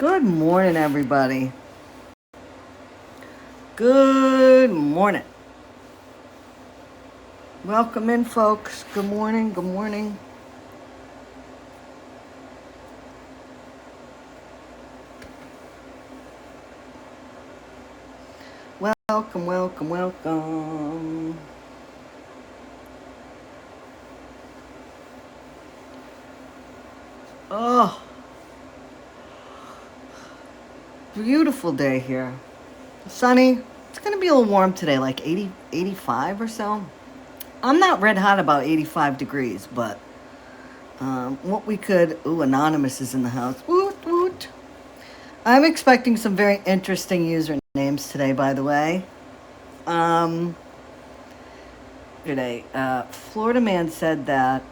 Good morning, everybody. Good morning. Welcome in, folks. Good morning. Good morning. Welcome, welcome, welcome. Oh, beautiful day here. Sunny. It's going to be a little warm today, like 80, 85 or so. I'm not red hot about 85 degrees, but what we could... Ooh, Anonymous is in the house. Woot, woot. I'm expecting some very interesting usernames today, by the way. Today, Florida man said that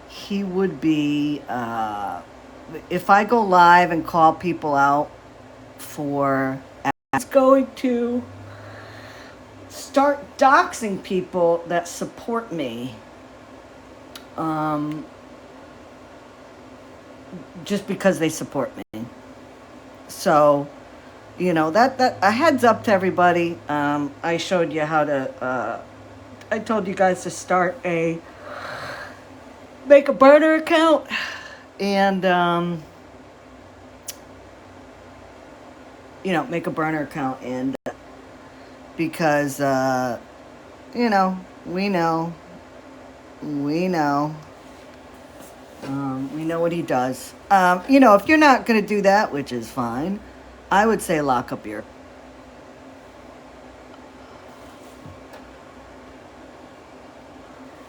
he would be, if I go live and call people out for... He's going to start doxing people that support me. Just because they support me. So, that a heads up to everybody. I showed you how to, I told you guys to make a burner account and, make a burner account and because, we know. We know what he does. If you're not going to do that, which is fine, I would say lock up your...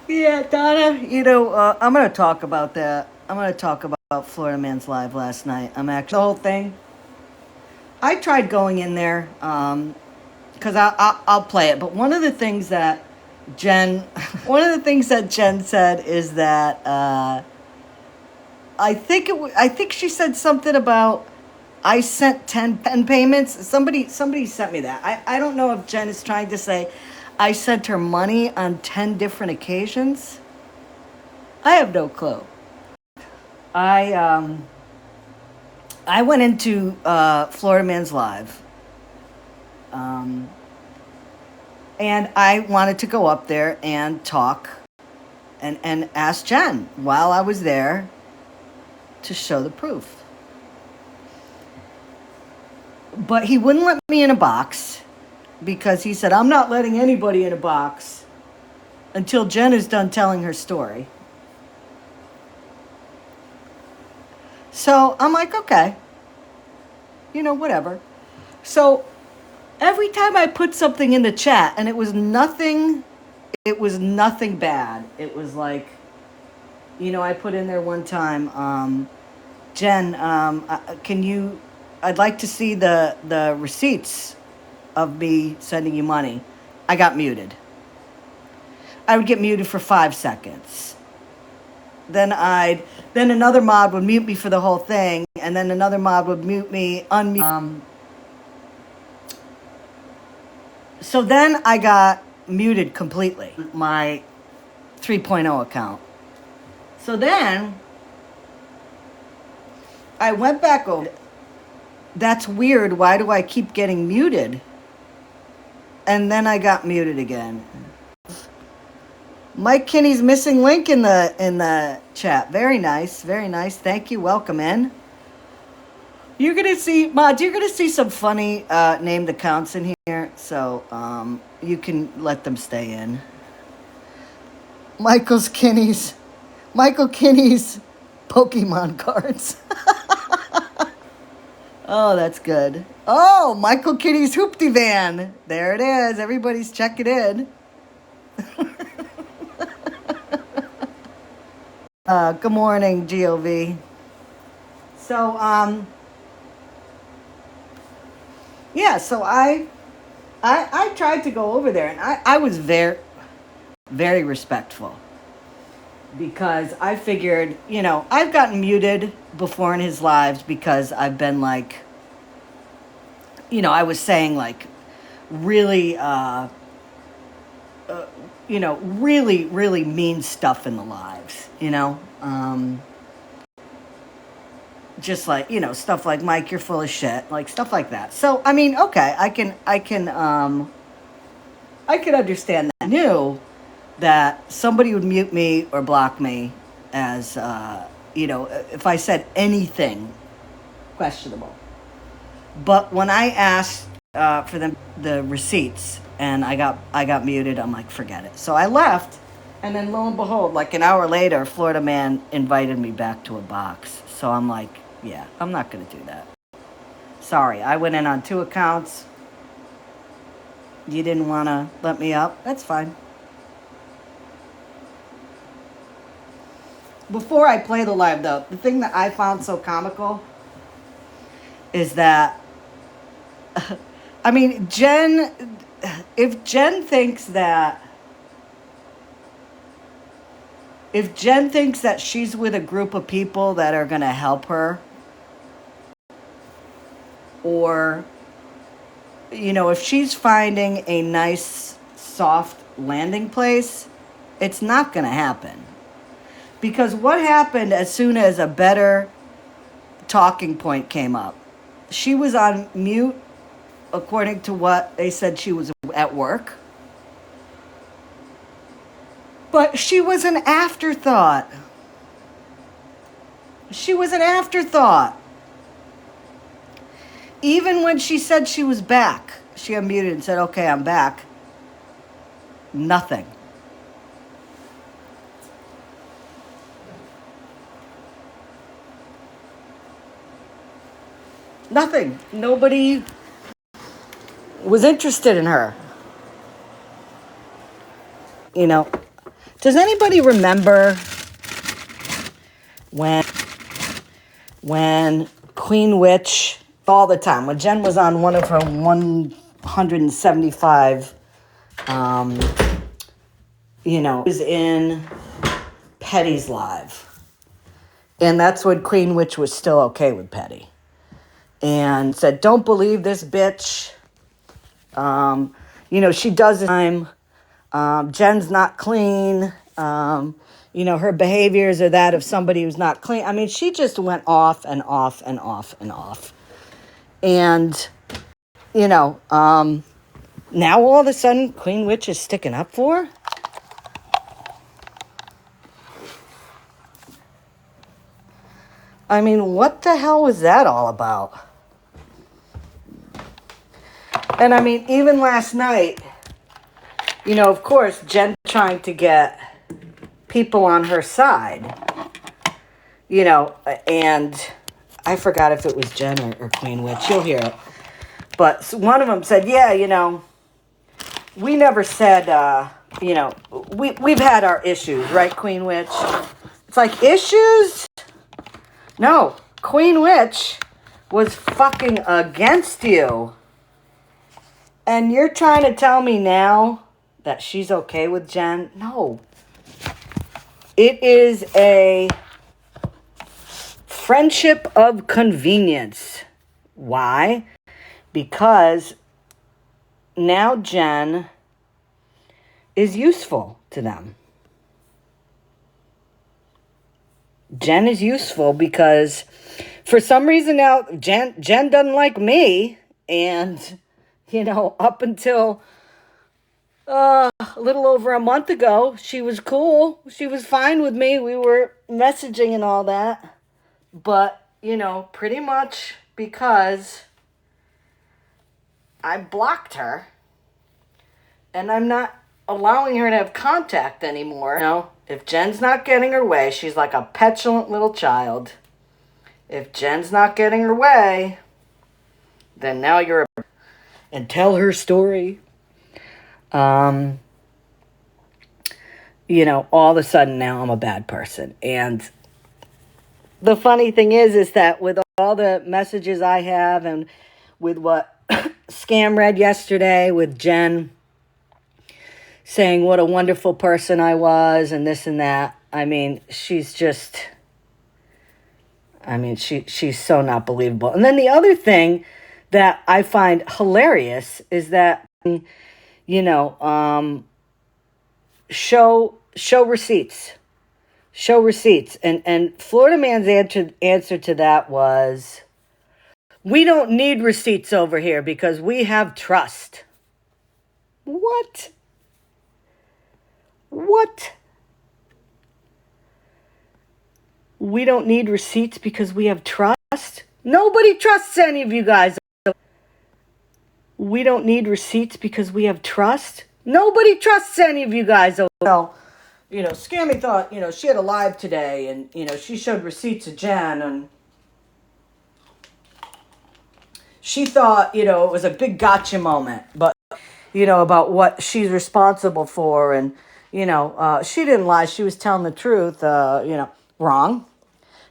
Yeah, Donna, I'm going to talk about that. I'm going to talk about Florida Man's Live last night. The whole thing. I tried going in there, because I'll play it. But one of the things that Jen said is that, I think she said something about I sent 10 payments. Somebody sent me that. I don't know if Jen is trying to say I sent her money on 10 different occasions. I have no clue. I went into Florida Man's Live. And I wanted to go up there and talk and ask Jen while I was there to show the proof. But he wouldn't let me in a box because he said, I'm not letting anybody in a box until Jen is done telling her story. So I'm like, okay, whatever. So every time I put something in the chat and it was nothing bad. It was like, I put in there one time, Jen, I'd like to see the receipts of me sending you money. I got muted. I would get muted for 5 seconds. Then another mod would mute me for the whole thing, and then another mod would unmute. So then I got muted completely. My 3.0 account. So then I went back over. That's weird. Why do I keep getting muted? And then I got muted again. Mike Kinney's missing link in the chat. Very nice, very nice. Thank you. Welcome in. You're gonna see some funny named accounts in here, so you can let them stay in. Michael Kinney's Pokemon cards. Oh, that's good. Oh, Michael Kinney's Hoopty Van. There it is. Everybody's checking in. Good morning, GOV. So, yeah, so I tried to go over there, and I was very, very respectful. Because I figured, I've gotten muted before in his lives because I've been like, I was saying like really, really, really mean stuff in the lives, just like, stuff like, Mike, you're full of shit, like stuff like that. So I mean, okay, I can understand that. I knew that somebody would mute me or block me as if I said anything questionable. But when I asked for the receipts and I got muted, I'm like, forget it. So I left, and then lo and behold, like an hour later, Florida Man invited me back to a box. So I'm like, yeah, I'm not gonna do that. Sorry, I went in on 2 accounts. You didn't want to let me up. That's fine. Before I play the live, though, the thing that I found so comical is that, I mean, if Jen thinks that she's with a group of people that are going to help her, or, if she's finding a nice, soft landing place, it's not going to happen. Because what happened as soon as a better talking point came up? She was on mute, according to what they said. She was at work. But she was an afterthought. She was an afterthought. Even when she said she was back, she unmuted and said, okay, I'm back. Nothing. Nothing. Nobody was interested in her. Does anybody remember when Queen Witch, all the time, when Jen was on one of her 175, was in Petty's live. And that's when Queen Witch was still okay with Petty. And said, don't believe this bitch. She does time. Jen's not clean. Her behaviors are that of somebody who's not clean. I mean, she just went off and off and off and off. And, now all of a sudden, Queen Witch is sticking up for her? I mean, what the hell was that all about? And I mean, even last night, of course, Jen trying to get people on her side, and I forgot if it was Jen or Queen Witch. You'll hear it. But one of them said, yeah, we never said, we've had our issues, right, Queen Witch? It's like, issues? No, Queen Witch was fucking against you. And you're trying to tell me now that she's okay with Jen? No. It is a friendship of convenience. Why? Because now Jen is useful to them. Jen is useful because for some reason now Jen doesn't like me, and up until a little over a month ago, she was cool. She was fine with me. We were messaging and all that. But, pretty much because I blocked her and I'm not allowing her to have contact anymore. If Jen's not getting her way, she's like a petulant little child. If Jen's not getting her way, then now you're and tell her story. All of a sudden now I'm a bad person. And the funny thing is that with all the messages I have and with what Scam read yesterday with Jen saying what a wonderful person I was and this and that, I mean, she's just, she's so not believable. And then the other thing that I find hilarious is that, show receipts. Show receipts. And Florida Man's answer to that was, we don't need receipts over here because we have trust. What? What? We don't need receipts because we have trust? Nobody trusts any of you guys. We don't need receipts because we have trust? Nobody trusts any of you guys. Scammy thought, she had a live today and, she showed receipts to Jen and she thought, it was a big gotcha moment, but, about what she's responsible for and, she didn't lie. She was telling the truth, wrong.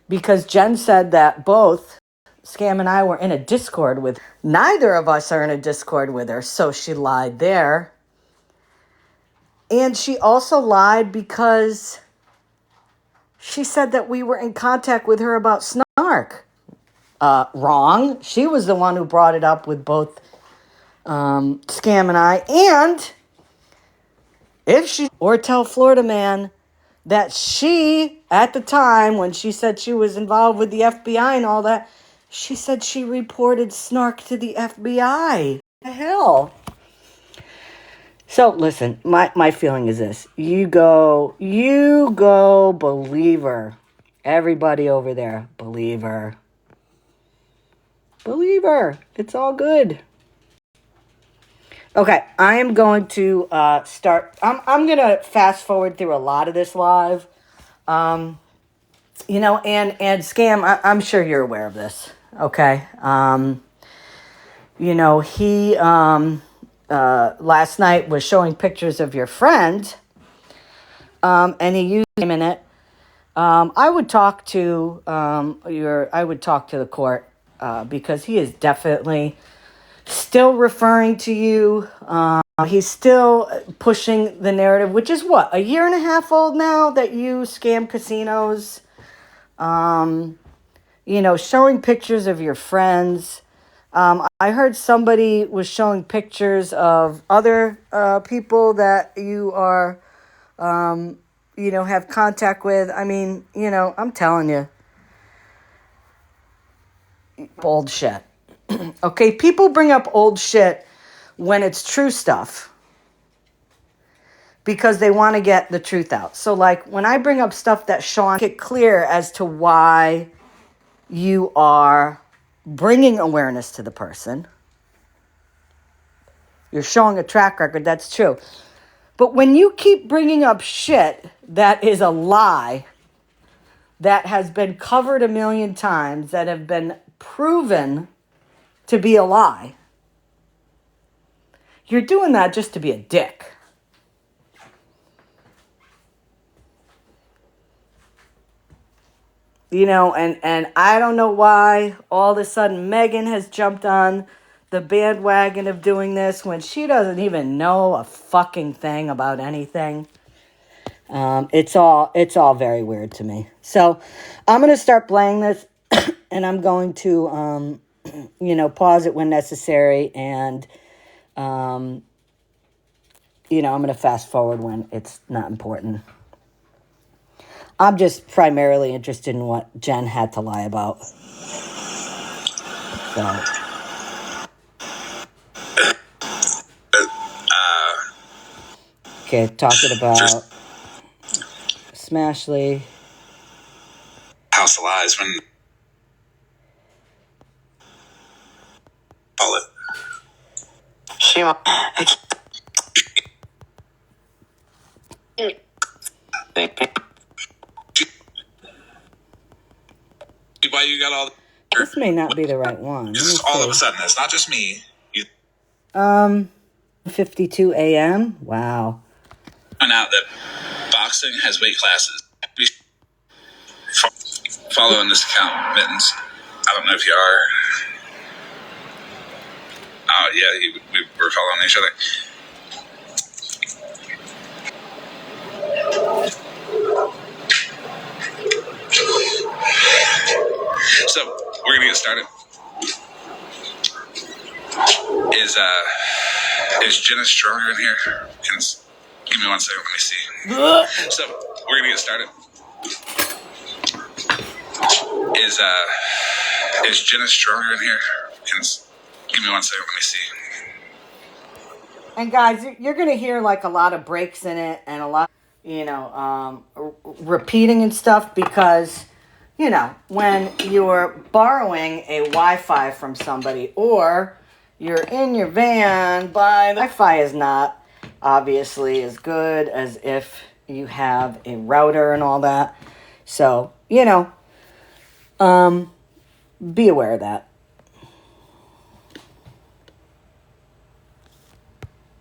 Because Jen said that both Scam and I were in a Discord with her. Neither of us are in a Discord with her, so she lied there. And she also lied because she said that we were in contact with her about Snark. Wrong. She was the one who brought it up with both Scam and I. And if she or tell Florida Man that she, at the time when she said she was involved with the FBI and all that, she said she reported Snark to the FBI. What the hell? So listen, my feeling is this. You go believer. Everybody over there, believer. Believer. It's all good. Okay, I am going to start. I'm going to fast forward through a lot of this live. And Scam, I'm sure you're aware of this. Okay. He last night was showing pictures of your friend, and he used him in it. I would talk to the court because he is definitely still referring to you. He's still pushing the narrative, which is what, a year and a half old now that you scam casinos. Showing pictures of your friends. I heard somebody was showing pictures of other people that you are, have contact with. I mean, I'm telling you, old shit. Okay, people bring up old shit when it's true stuff because they want to get the truth out. So, like, when I bring up stuff that Sean, get clear as to why you are bringing awareness to the person. You're showing a track record, that's true. But when you keep bringing up shit that is a lie, that has been covered a million times, that have been proven to be a lie, you're doing that just to be a dick. And I don't know why all of a sudden Megan has jumped on the bandwagon of doing this when she doesn't even know a fucking thing about anything. It's all very weird to me. So I'm going to start playing this and I'm going to, pause it when necessary. And, I'm going to fast forward when it's not important. I'm just primarily interested in what Jen had to lie about. So. Okay, talking about Smashley. House of Lies when call it. Why you got all this may not be the right one. Just all of a sudden, it's not just me. 52 a.m. Wow. Find out that boxing has weight classes. Following this account, Mittens. I don't know if you are. Oh yeah, we were following each other. So we're gonna get started. Is Jenna stronger in here? Give me 1 second. Let me see. So we're gonna get started. Is Jenna stronger in here? Give me 1 second. Let me see. And guys, you're going to hear like a lot of breaks in it and a lot, repeating and stuff because, when you're borrowing a Wi-Fi from somebody or you're in your van, the Wi-Fi is not obviously as good as if you have a router and all that. So, be aware of that.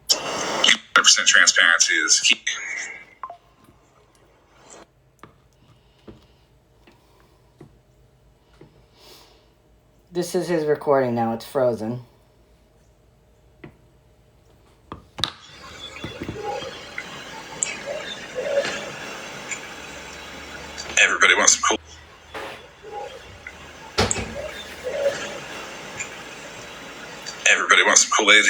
100% transparency is key. This is his recording now. It's frozen. Everybody wants some cool. Everybody wants some Kool-Aid.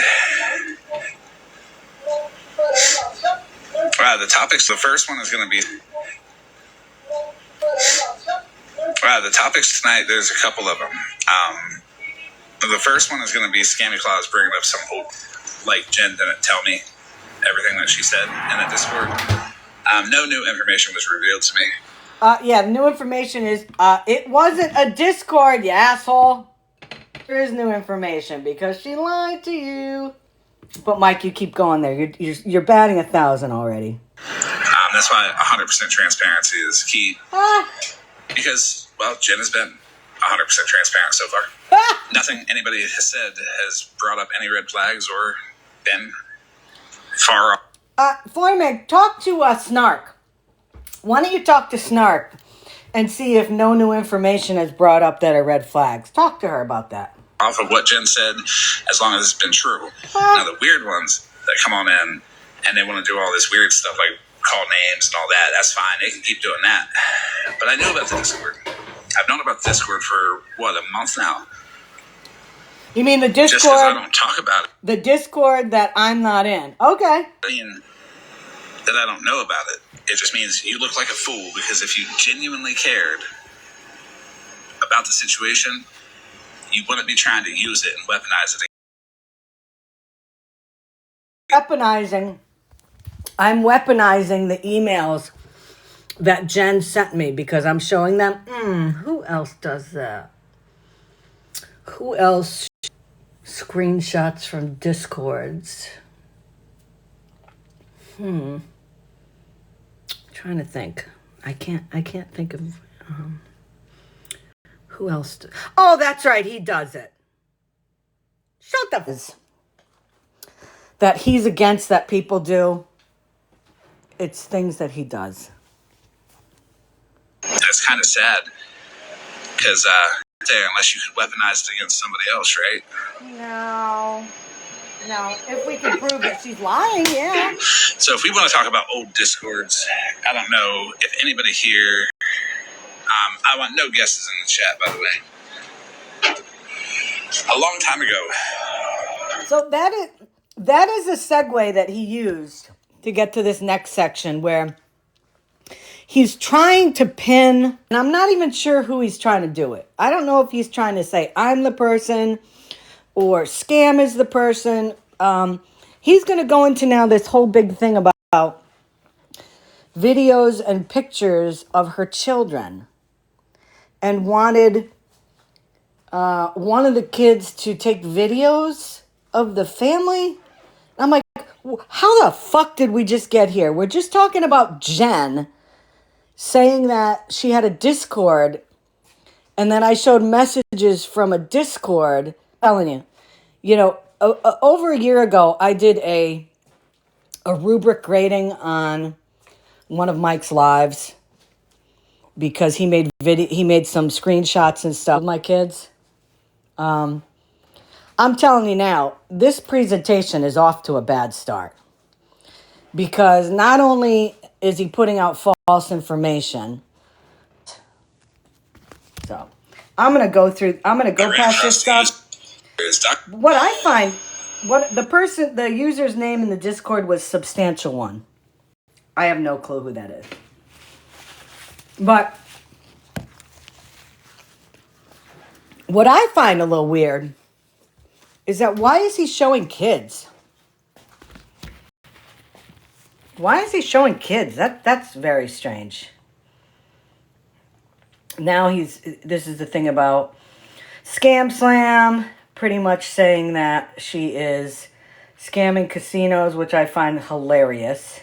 The topics. The first one is going to be. The topics tonight. There's a couple of them. The first one is going to be Scammyclaus bringing up some old, like Jen didn't tell me everything that she said in the Discord. No new information was revealed to me. The new information is it wasn't a Discord, you asshole. There is new information because she lied to you. But Mike, you keep going there. You're batting 1,000 already. That's why 100% transparency is key. Because, well, Jen has been 100% transparent so far. Nothing anybody has said has brought up any red flags or been far off. Floydman, talk to Snark. Why don't you talk to Snark and see if no new information is brought up that are red flags? Talk to her about that. Off of what Jen said, as long as it's been true. Now, the weird ones that come on in and they want to do all this weird stuff like call names and all that, that's fine. They can keep doing that. But I knew about the Discord. I've known about the Discord for, a month now. You mean the Discord? Just because I don't talk about it. The Discord that I'm not in. Okay. I mean, that I don't know about it. It just means you look like a fool because if you genuinely cared about the situation, you wouldn't be trying to use it and weaponize it. I'm weaponizing the emails that Jen sent me because I'm showing them. Who else does that? Who else screenshots from Discords? Trying to think. I can't think of who else. Oh, that's right. He does it. Shut up. That he's against that people do. It's things that he does. That's kind of sad. Because, unless you could weaponize it against somebody else, right? No. If we can prove that she's lying, yeah. So if we want to talk about old Discords, I don't know if anybody here... I want no guesses in the chat, by the way. A long time ago. So that is a segue that he used to get to this next section where he's trying to pin, and I'm not even sure who he's trying to do it. I don't know if he's trying to say I'm the person or Scam is the person. He's going to go into now this whole big thing about videos and pictures of her children and wanted one of the kids to take videos of the family. I'm like, how the fuck did we just get here? We're just talking about Jen saying that she had a Discord, and then I showed messages from a Discord telling you, over a year ago, I did a rubric rating on one of Mike's lives because he made some screenshots and stuff of my kids. I'm telling you now, this presentation is off to a bad start because not only is he putting out false information, so I'm gonna go past this stuff. What I find, the user's name in the Discord was Substantial One. I have no clue who that is. But What I find a little weird is that why is he showing kids? Why is he showing kids? That's very strange. Now this is the thing about Scam Slam, pretty much saying that she is scamming casinos, which I find hilarious.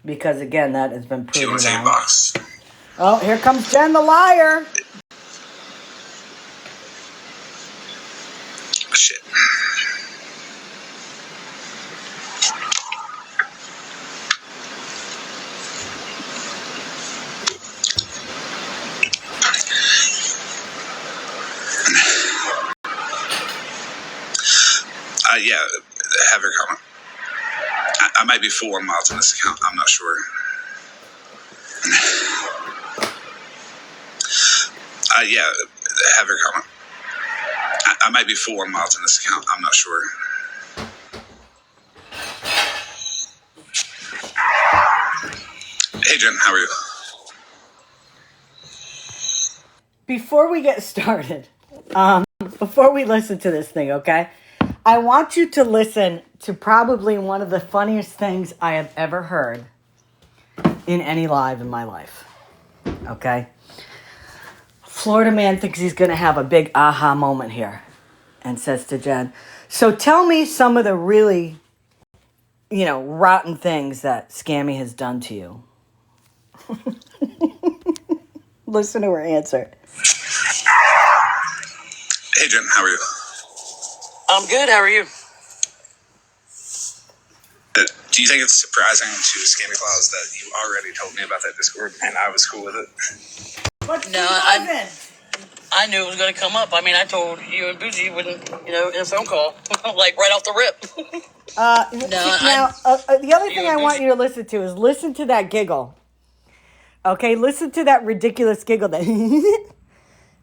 Because again, that has been proven wrong. Box. Oh, here comes Jen the liar. Shit. Yeah, have her comment. I might be full on mods on this account. I'm not sure. Yeah, have her comment. I might be full on mods on this account. I'm not sure. Hey, Jen, how are you? Before we get started, before we listen to this thing, okay? I want you to listen to probably one of the funniest things I have ever heard in any live in my life, okay? Florida man thinks he's going to have a big aha moment here and says to Jen, so tell me some of the really, rotten things that Scammy has done to you. Listen to her answer. Hey, Jen, how are you? I'm good. How are you? Do you think it's surprising to Scammyclaus that you already told me about that Discord and I was cool with it? But No, I knew it was going to come up. I mean, I told you and Bougie wouldn't, in a phone call, like right off the rip. The other thing I want you to listen to is listen to that giggle. Okay, listen to that ridiculous giggle that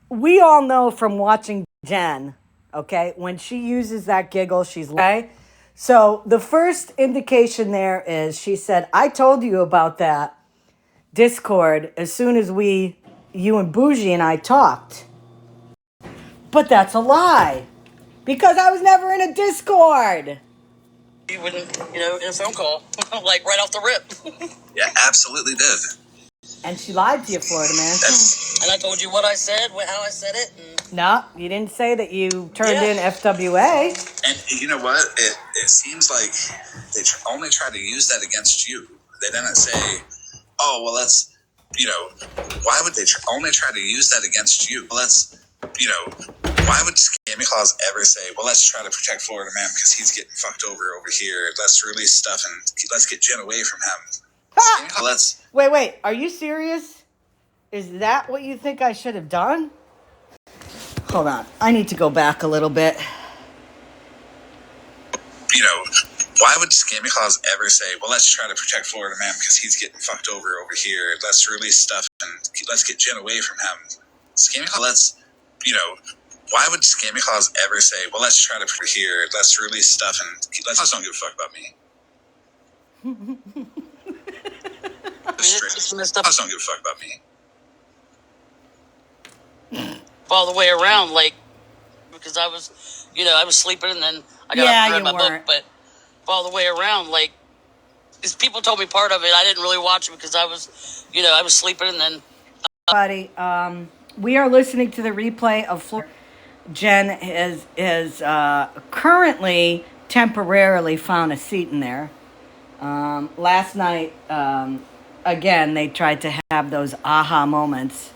we all know from watching Jen. Okay, when she uses that giggle, she's okay. So the first indication there is she said, I told you about that Discord as soon as you and Bougie and I talked. But that's a lie. Because I was never in a Discord. You wouldn't, in a phone call, like right off the rip. Yeah, absolutely did. And she lied to you, Florida man. And I told you what I said, how I said it. No, you didn't say that you turned in FWA. And you know what? It seems like they only tried to use that against you. They didn't say, oh, well, let's, why would they only try to use that against you? Why would Scammyclaus ever say, well, let's try to protect Florida man because he's getting fucked over here. Let's release stuff and let's get Jen away from him. Wait, are you serious? Is that what you think I should have done? Hold on, I need to go back a little bit. Why would Scammyclaus ever say, well, let's try to protect Florida man because he's getting fucked over here. Let's release stuff and let's get Jen away from him. Scammyclaus, why would Scammyclaus ever say, well, let's try to let's release stuff and let's don't give a fuck about me. Let's don't give a fuck about me. All the way around, because I was, I was sleeping and then I got up and read my book, but all the way around, these people told me part of it. I didn't really watch it because I was, I was sleeping and then. Buddy, we are listening to the replay of Florida. Jen is currently temporarily found a seat in there. Last night, again, they tried to have those aha moments.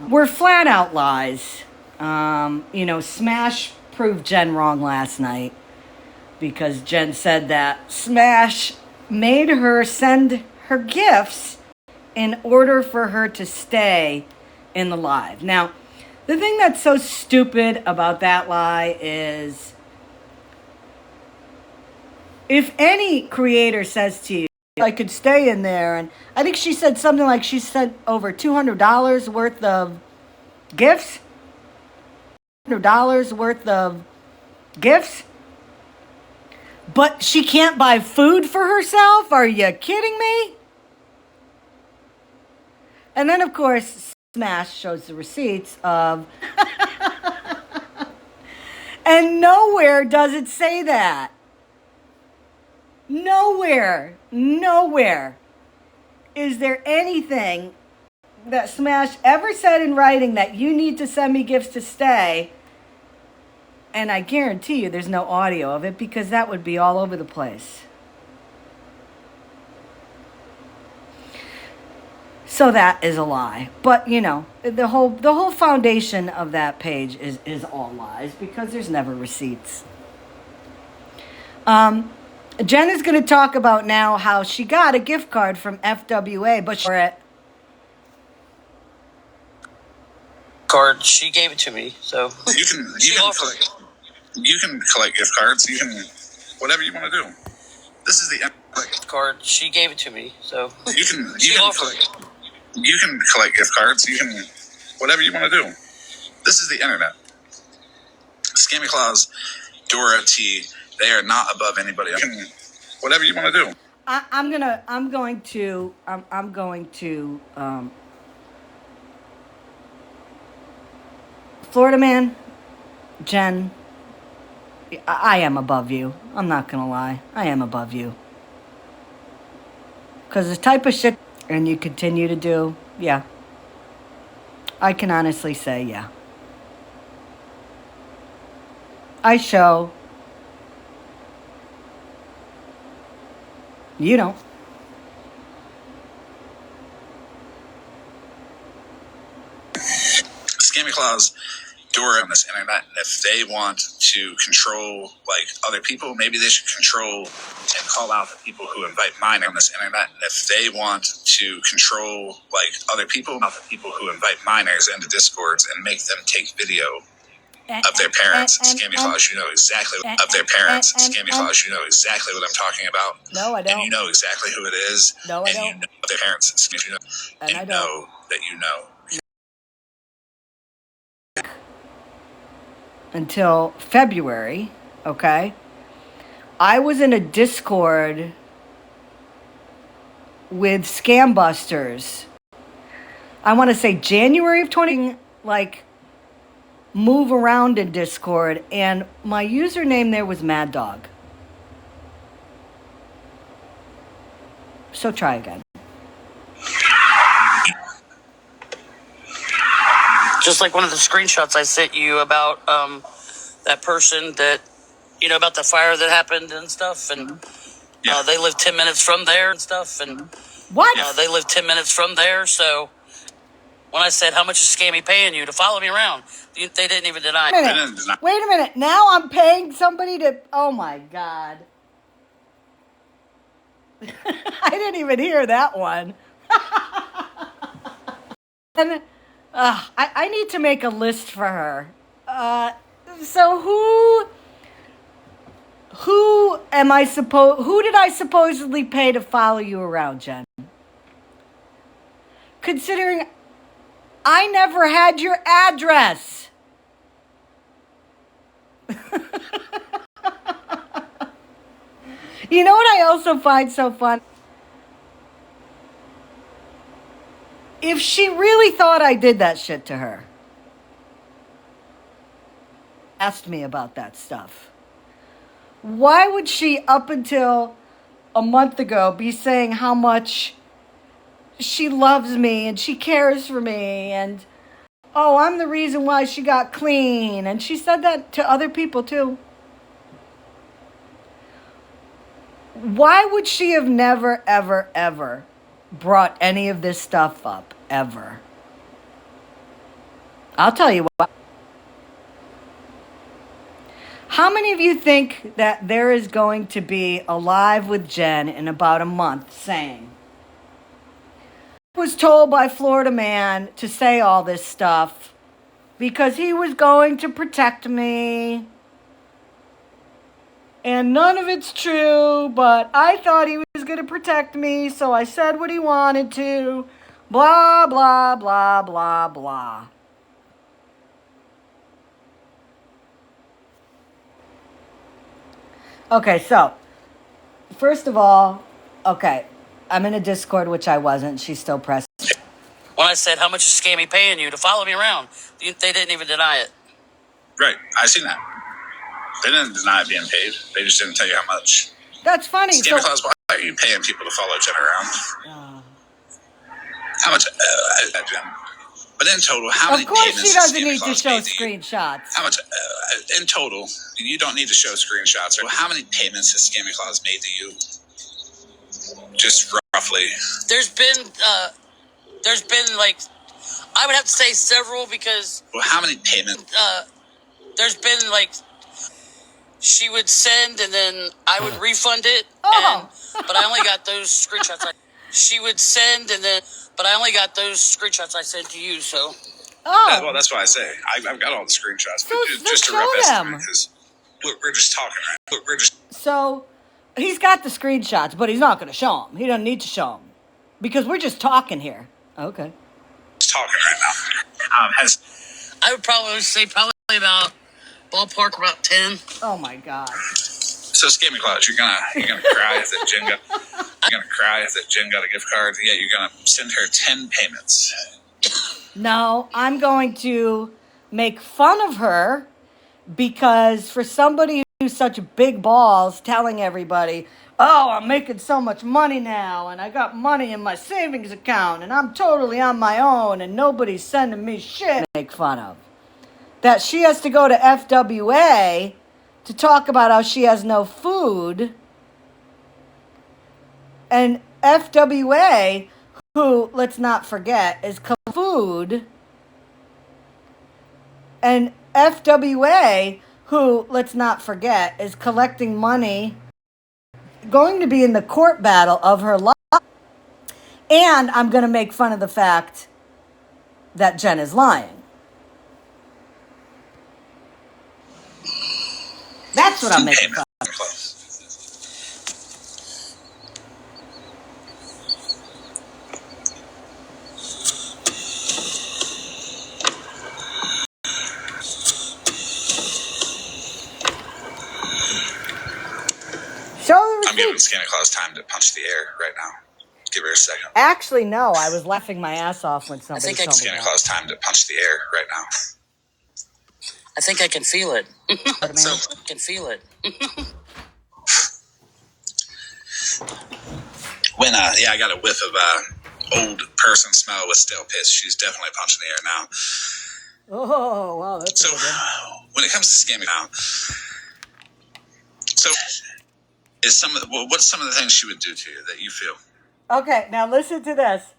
Were flat out lies. Smash proved Jen wrong last night because Jen said that Smash made her send her gifts in order for her to stay in the live. Now, the thing that's so stupid about that lie is if any creator says to you, I could stay in there, and I think she said something like she sent over $200 worth of gifts. $200 worth of gifts. But she can't buy food for herself? Are you kidding me? And then, of course, Smash shows the receipts of And nowhere does it say that. Nowhere is there anything that Smash ever said in writing that you need to send me gifts to stay. And I guarantee you there's no audio of it because that would be all over the place. So that is a lie. But, you know, the whole foundation of that page is all lies because there's never receipts. Jen is going to talk about now how she got a gift card from FWA, but she gave it to me, so you can collect gift cards. You can whatever you want to do. This is the card. She gave it to me, so you can collect gift cards. You can whatever you want to do. This is the internet. Scammyclaus, Dora T. They are not above anybody. You can whatever you want to do. I'm going to Florida man, Jen, I am above you. I'm not going to lie. I am above you. Because the type of shit and you continue to do, yeah. I can honestly say, yeah. I show. You don't. Scammyclaus, Dora on this internet, and if they want to control like other people, maybe they should control and call out the people who invite minors on this internet. And if they want to control like other people, the people who invite minors into Discords and make them take video of their parents, Scammyclaus, you know exactly of their parents, Scammyclaus, you know exactly what I'm talking about. No, I don't. And you know exactly who it is. No, I and don't. You know their parents, you know, and I you don't. know that you know. Until February, okay? I was in a Discord with Scam Busters. I want to say January of 20, like, move around in Discord, and my username there was Mad Dog. So try again. just like one of the screenshots I sent you about that person that, you know, about the fire that happened and stuff, and they live 10 minutes from there and stuff, and what? they live 10 minutes from there. So when I said, how much is Scammy paying you to follow me around, they didn't even deny it. Wait a minute. Now I'm paying somebody to... Oh, my God. I didn't even hear that one. And I need to make a list for her. So who did I supposedly pay to follow you around, Jen? Considering I never had your address. You know what I also find so fun? If she really thought I did that shit to her, asked me about that stuff, why would she, up until a month ago, be saying how much she loves me and she cares for me and, oh, I'm the reason why she got clean? And she said that to other people too. Why would she have never, ever, ever brought any of this stuff up, ever? I'll tell you what. How many of you think that there is going to be a live with Jen in about a month saying, I was told by Florida Man to say all this stuff because he was going to protect me? And none of it's true, but I thought he was going to protect me, so I said what he wanted to. Blah, blah, blah, blah, blah. Okay, so, first of all, okay, I'm in a Discord, which I wasn't. She's still pressing. When I said, how much is Scammy paying you to follow me around, they didn't even deny it. Right, I seen that. They didn't deny being paid. They just didn't tell you how much. That's funny. Scammyclaus, why are you paying people to follow Jen around? How much? Jen. But in total, how many payments? Of course, she doesn't need to show screenshots. How much? In total, you don't need to show screenshots. How many payments has Scammyclaus made to you? Just roughly. There's been like, I would have to say several because. Well, how many payments? There's been like, she would send and then I would refund it. But I only got those screenshots. She would send and then, but I only got those screenshots I sent to you. So. Well, that's why I say I've got all the screenshots. So just a rough estimate because we're just talking, right? We're just. So he's got the screenshots, but he's not going to show them. He doesn't need to show them because we're just talking here. Okay. Just talking right now. I would probably say about ballpark about 10. Oh my God. So Scammyclaus, you're gonna cry if that Jen got a gift card. Yeah, you're gonna send her 10 payments. No, I'm going to make fun of her because for somebody who's such big balls telling everybody, oh, I'm making so much money now and I got money in my savings account and I'm totally on my own and nobody's sending me shit to make fun of. That she has to go to FWA to talk about how she has no food. And FWA, who, let's not forget, is food. And FWA, who, let's not forget, is collecting money, going to be in the court battle of her life. And I'm going to make fun of the fact that Jen is lying. That's what I'm making fun of. I'm giving Scammyclaus time to punch the air right now. Give her a second. Actually, no. I was laughing my ass off when somebody told me that. Scammyclaus time to punch the air right now. I think I can feel it. So I can feel it. When I got a whiff of old person smell with stale piss. She's definitely punching the air now. Oh wow, that's so. When it comes to scamming now, so is what's some of the things she would do to you that you feel? Okay, now listen to this.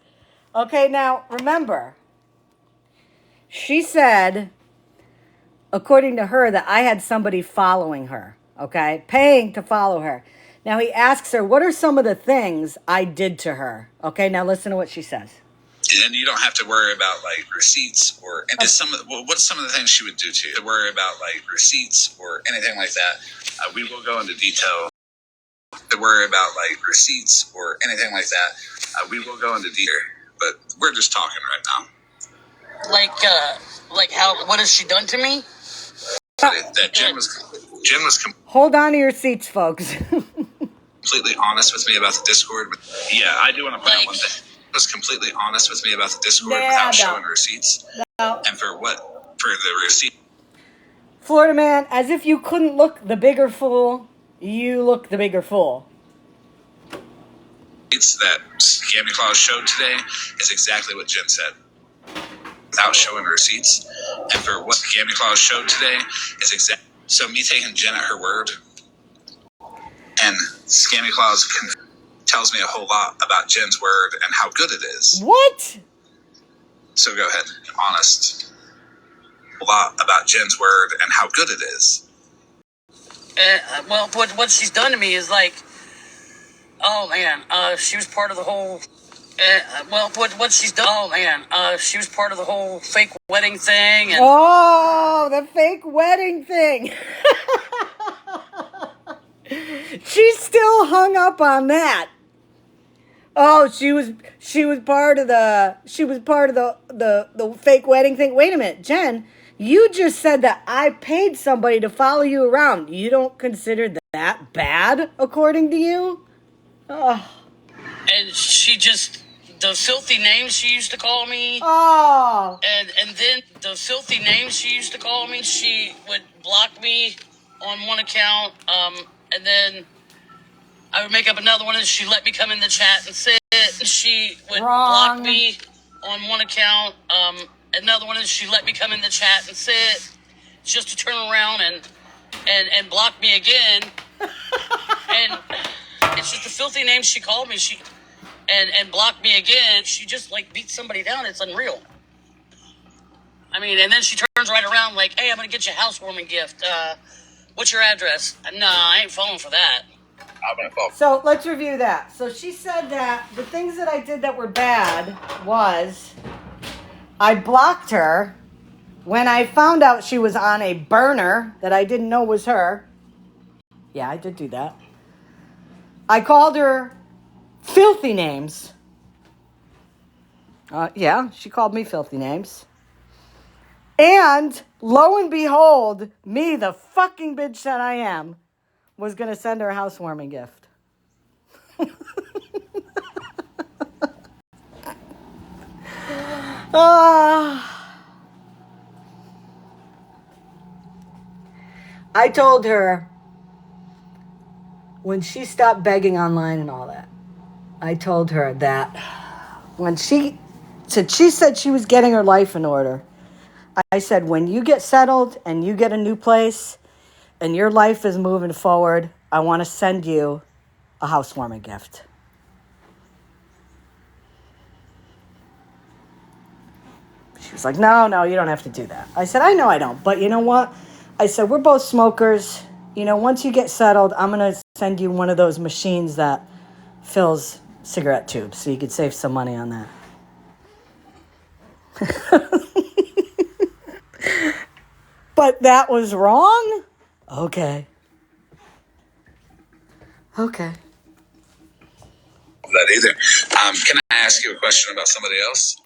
Okay, now remember, she said, according to her, that I had somebody following her, okay, paying to follow her. Now he asks her, what are some of the things I did to her? Okay, now listen to what she says. And you don't have to worry about like receipts or what's some of the things she would do to you? To worry about like receipts or anything like that. We will go into detail. To worry about like receipts or anything like that. We will go into detail, but we're just talking right now. Like how? What has she done to me? That Jen was. Hold on to your seats, folks. Completely honest with me about the Discord. Yeah, I do want to point out one thing. Was completely honest with me about the Discord without showing receipts. No. And for what? For the receipt. Florida man, as if you couldn't look the bigger fool, you look the bigger fool. It's that Scammyclaus showed today is exactly what Jen said. Without showing receipts. And for what Scammyclaus showed today is exactly. So me taking Jen at her word and Scammyclaus tells me a whole lot about Jen's word and how good it is. What? So go ahead, honest. A lot about Jen's word and how good it is. Well, what she's done to me is like, oh man, she was part of the whole. Well, what she's done? Oh man, she was part of the whole fake wedding thing. And oh, the fake wedding thing. She's still hung up on that. Oh, she was part of the fake wedding thing. Wait a minute, Jen, you just said that I paid somebody to follow you around. You don't consider that bad, according to you? Oh. And she just, the filthy names she used to call me. Oh. And then the filthy names she used to call me, she would block me on one account, and then I would make up another one, and she let me come in the chat and sit. And she would block me on one account, another one, and she let me come in the chat and sit, just to turn around and block me again. And it's just a filthy name she called me. She and blocked me again. She just like beat somebody down. It's unreal. I mean, and then she turns right around like, "Hey, I'm gonna get you a housewarming gift. What's your address?" No, I ain't falling for that. So let's review that. So she said that the things that I did that were bad was I blocked her when I found out she was on a burner that I didn't know was her. Yeah, I did do that. I called her filthy names. Yeah, she called me filthy names. And lo and behold, me, the fucking bitch that I am, was going to send her a housewarming gift. I told her when she stopped begging online and all that, I told her that when she said she was getting her life in order, I said, when you get settled and you get a new place and your life is moving forward, I want to send you a housewarming gift. She was like, no, you don't have to do that. I said, I know I don't, but you know what? I said, we're both smokers. You know, once you get settled, I'm going to send you one of those machines that fills cigarette tubes so you could save some money on that. But that was wrong? Okay. That either. Can I ask you a question about somebody else?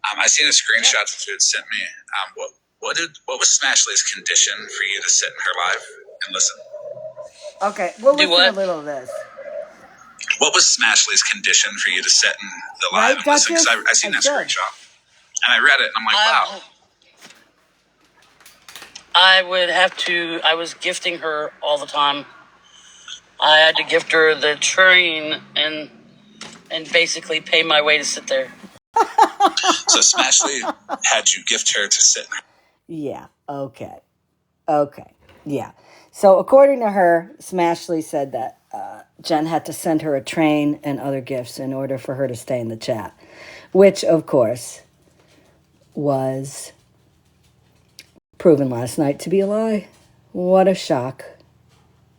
I seen a screenshot that you had sent me. What was Smashley's condition for you to sit in her live and listen? Okay, we'll listen to a little of this. What was Smashley's condition for you to sit in the live and listen? Because I seen that screenshot and I read it and I'm like, wow. I was gifting her all the time. I had to gift her the train and basically pay my way to sit there. So Smashley had you gift her to sit. Yeah, okay. Yeah. So according to her, Smashley said that Jen had to send her a train and other gifts in order for her to stay in the chat, which, of course, was proven last night to be a lie. What a shock.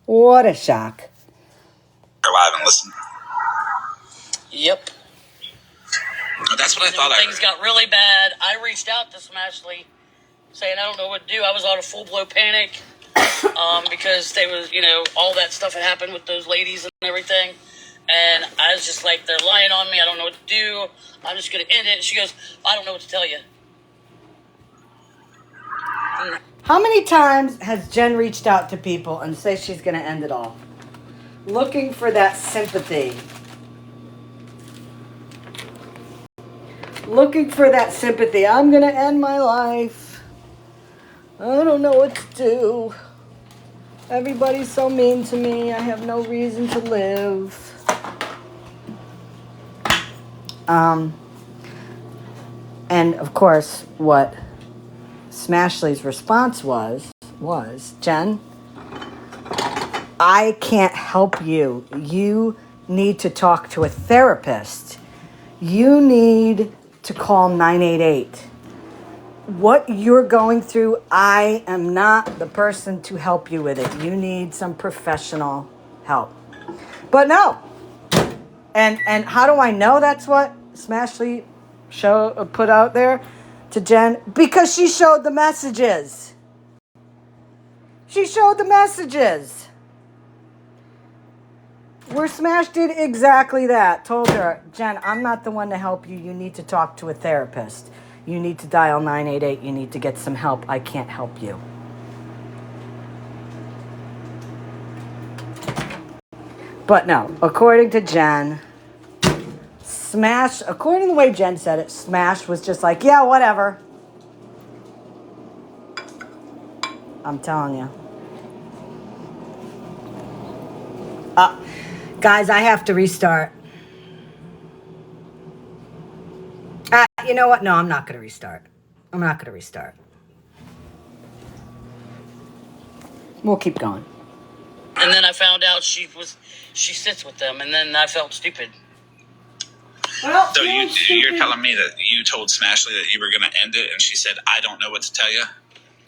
What a shock. Live and listen. Yep. That's what I thought. Things got really bad. I reached out to Smashley saying I don't know what to do. I was on a full-blown panic because they was, all that stuff had happened with those ladies and everything. And I was just like, they're lying on me. I don't know what to do. I'm just going to end it. And she goes, I don't know what to tell you. How many times has Jen reached out to people and say she's going to end it all? Looking for that sympathy. Looking for that sympathy. I'm going to end my life. I don't know what to do. Everybody's so mean to me. I have no reason to live. And of course, what Smashley's response was, Jen, I can't help you. You need to talk to a therapist. You need to call 988. What you're going through, I am not the person to help you with it. You need some professional help. But no. And how do I know that's what Smashley put out there to Jen? Because she showed the messages. She showed the messages. Where Smash did exactly that. Told her, Jen, I'm not the one to help you. You need to talk to a therapist. You need to dial 988. You need to get some help. I can't help you. But no, according to Jen, Smash, according to the way Jen said it, Smash was just like, yeah, whatever. I'm telling you. Guys, I have to restart. You know what? No, I'm not going to restart. I'm not going to restart. We'll keep going. And then I found out she sits with them, and then I felt stupid. Well, so you're telling me that you told Smashley that you were going to end it, and she said, I don't know what to tell you?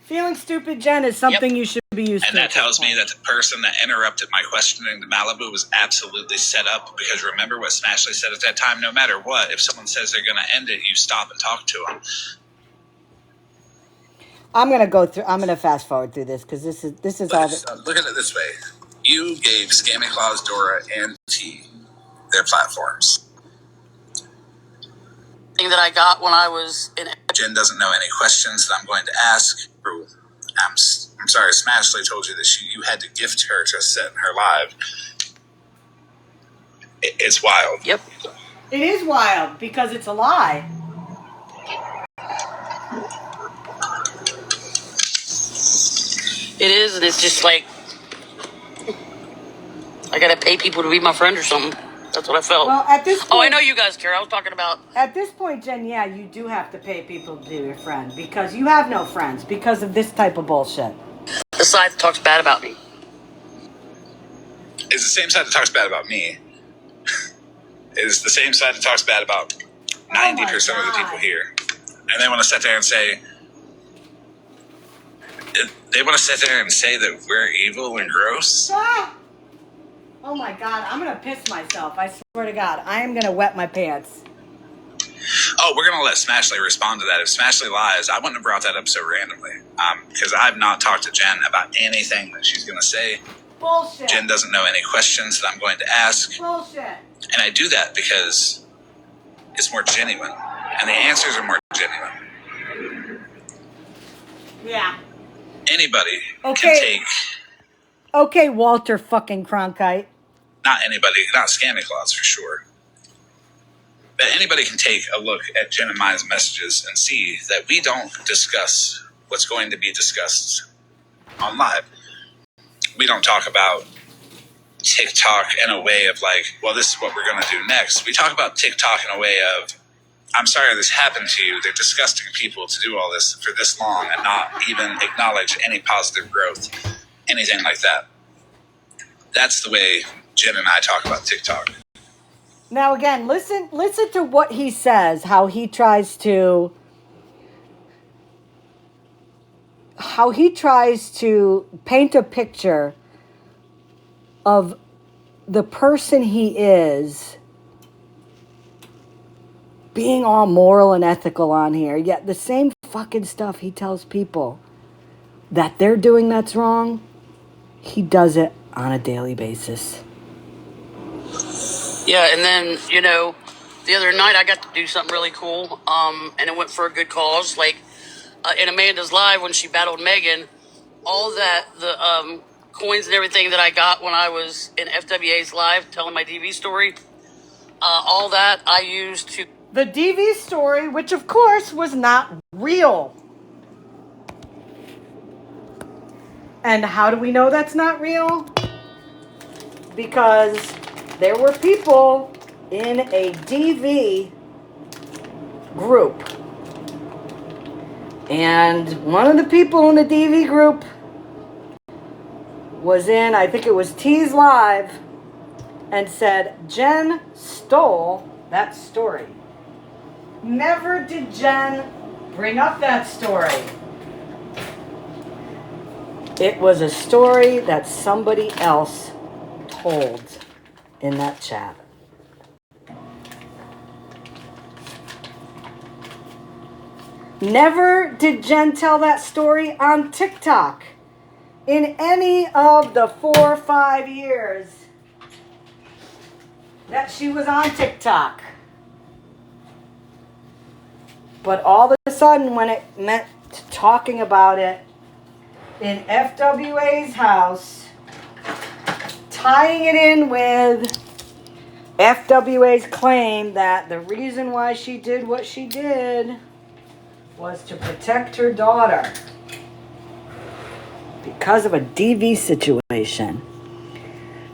Feeling stupid, Jen, is something you should be used to. And that tells me that the person that interrupted my questioning to Malibu was absolutely set up, because remember what Smashley said at that time, no matter what, if someone says they're going to end it, you stop and talk to them. I'm going to fast forward through this, because this is all look at it this way. You gave Scammyclaus, Dora, and T their platforms. Thing that I got when I was in... Jen doesn't know any questions that I'm going to ask. I'm sorry, Smashley told you that you had to gift her to set her live. It's wild. Yep. It is wild, because it's a lie. It is, and it's just like... I gotta pay people to be my friend or something. That's what I felt. Well, at this point... Oh, I know you guys care. I was talking about... At this point, Jen, yeah, you do have to pay people to be your friend, because you have no friends because of this type of bullshit. The side that talks bad about me. It's the same side that talks bad about me. It's the same side that talks bad about 90% of the people here. And they want to sit there and say... They want to sit there and say that we're evil and gross. Ah! Oh my God, I'm going to piss myself. I swear to God, I am going to wet my pants. Oh, we're going to let Smashley respond to that. If Smashley lies, I wouldn't have brought that up so randomly. Because I've not talked to Jen about anything that she's going to say. Bullshit. Jen doesn't know any questions that I'm going to ask. Bullshit. And I do that because it's more genuine. And the answers are more genuine. Yeah. Anybody can take... Okay, Walter fucking Cronkite. Not anybody, not Scammyclaus for sure. But anybody can take a look at Jen and Maya's messages and see that we don't discuss what's going to be discussed on live. We don't talk about TikTok in a way of like, well, this is what we're going to do next. We talk about TikTok in a way of, I'm sorry this happened to you. They're disgusting people to do all this for this long and not even acknowledge any positive growth, anything like that. That's the way Jen and I talk about TikTok. Now again, listen to what he says, how he tries to paint a picture of the person he is being all moral and ethical on here, yet the same fucking stuff he tells people that they're doing that's wrong, he does it on a daily basis. Yeah, and then, the other night I got to do something really cool, and it went for a good cause. Like, in Amanda's live when she battled Megan, all that, the coins and everything that I got when I was in FWA's live telling my DV story, all that I used to... The DV story, which of course was not real. And how do we know that's not real? Because there were people in a DV group. And one of the people in the DV group was in, I think it was T's Live, and said, Jen stole that story. Never did Jen bring up that story. It was a story that somebody else told in that chat. Never did Jen tell that story on TikTok in any of the 4 or 5 years that she was on TikTok. But all of a sudden, when it meant talking about it in FWA's house, tying it in with FWA's claim that the reason why she did what she did was to protect her daughter because of a DV situation.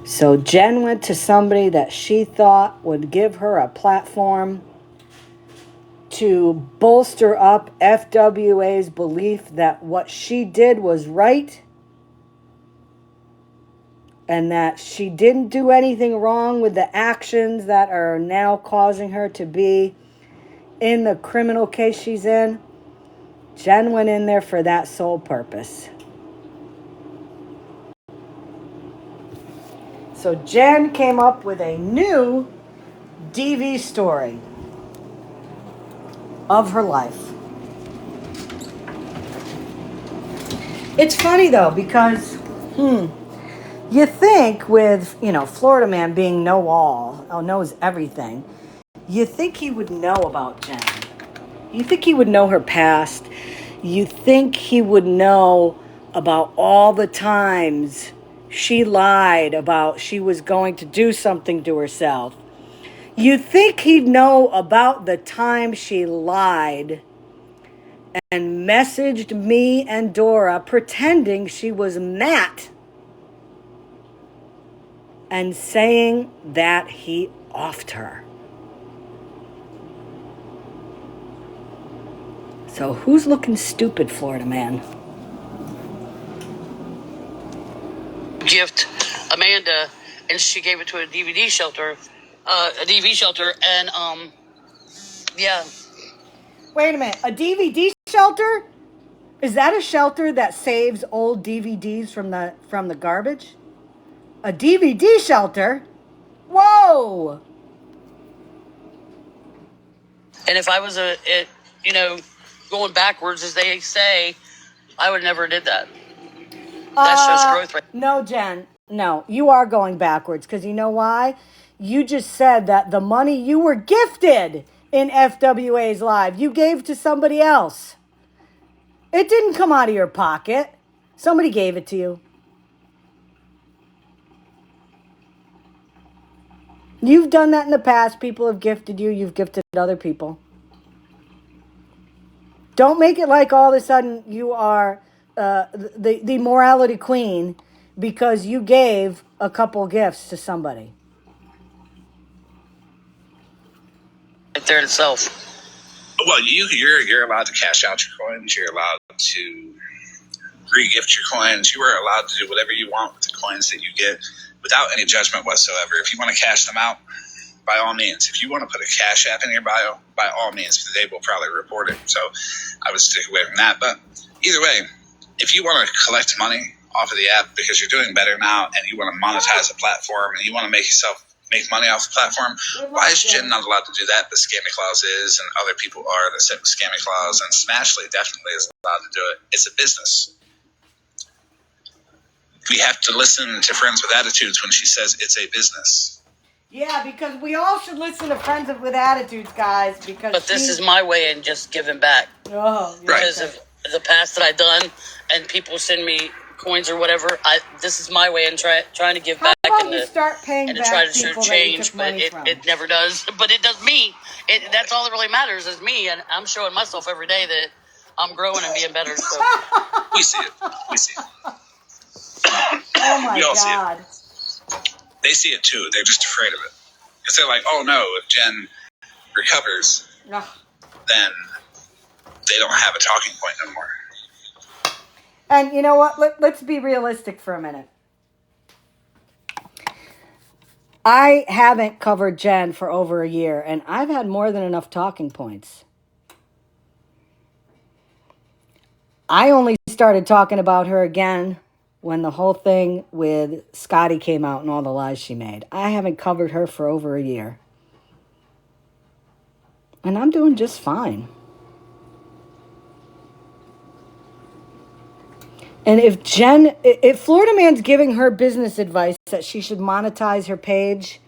So Jen went to somebody that she thought would give her a platform to bolster up FWA's belief that what she did was right and that she didn't do anything wrong with the actions that are now causing her to be in the criminal case she's in. Jen went in there for that sole purpose. So Jen came up with a new DV story of her life. It's funny though, because you think with, Florida Man being knows everything, you think he would know about Jen. You think he would know her past. You think he would know about all the times she lied about she was going to do something to herself. You think he'd know about the time she lied and messaged me and Dora pretending she was Matt and saying that he offed her. So who's looking stupid, Florida Man? Gift Amanda, and she gave it to a DVD shelter, and yeah. Wait a minute, a DVD shelter? Is that a shelter that saves old DVDs from the garbage? A DVD shelter? Whoa! And if I was going backwards, as they say, I would never did that. That shows growth, right? No, Jen. No, you are going backwards because you know why? You just said that the money you were gifted in FWA's live, you gave to somebody else. It didn't come out of your pocket. Somebody gave it to you. You've done that in the past. People have gifted you. You've gifted other people. Don't make it like all of a sudden you are the morality queen because you gave a couple gifts to somebody. Right there itself. Well, you're allowed to cash out your coins. You're allowed to re-gift your coins. You are allowed to do whatever you want with the coins that you get without any judgment whatsoever. If you want to cash them out, by all means. If you want to put a Cash App in your bio, by all means, they will probably report it. So I would stick away from that. But either way, if you want to collect money off of the app because you're doing better now and you want to monetize a platform and you want to make money off the platform, why is Jen not allowed to do that? But Scammyclaus is, and other people are that sit with Scammyclaus, and Smashly definitely is allowed to do it. It's a business. We have to listen to Friends with Attitudes when she says it's a business. Yeah, because we all should listen to Friends with Attitudes, guys. But this is my way in just giving back. Oh, yeah. Because of the past that I've done, and people send me coins or whatever. This is my way in trying to give back. How about you start paying and to back try to people change, that you took but money it never does. But it does me. That's all that really matters is me, and I'm showing myself every day that I'm growing and being better. So we see it. Oh my we all God. See it. They see it too. They're just afraid of it. Because they're like, oh no, if Jen recovers, then they don't have a talking point no more. And you know what? Let's be realistic for a minute. I haven't covered Jen for over a year, and I've had more than enough talking points. I only started talking about her again when the whole thing with Scotty came out and all the lies she made. I haven't covered her for over a year. And I'm doing just fine. And if Florida Man's giving her business advice that she should monetize her page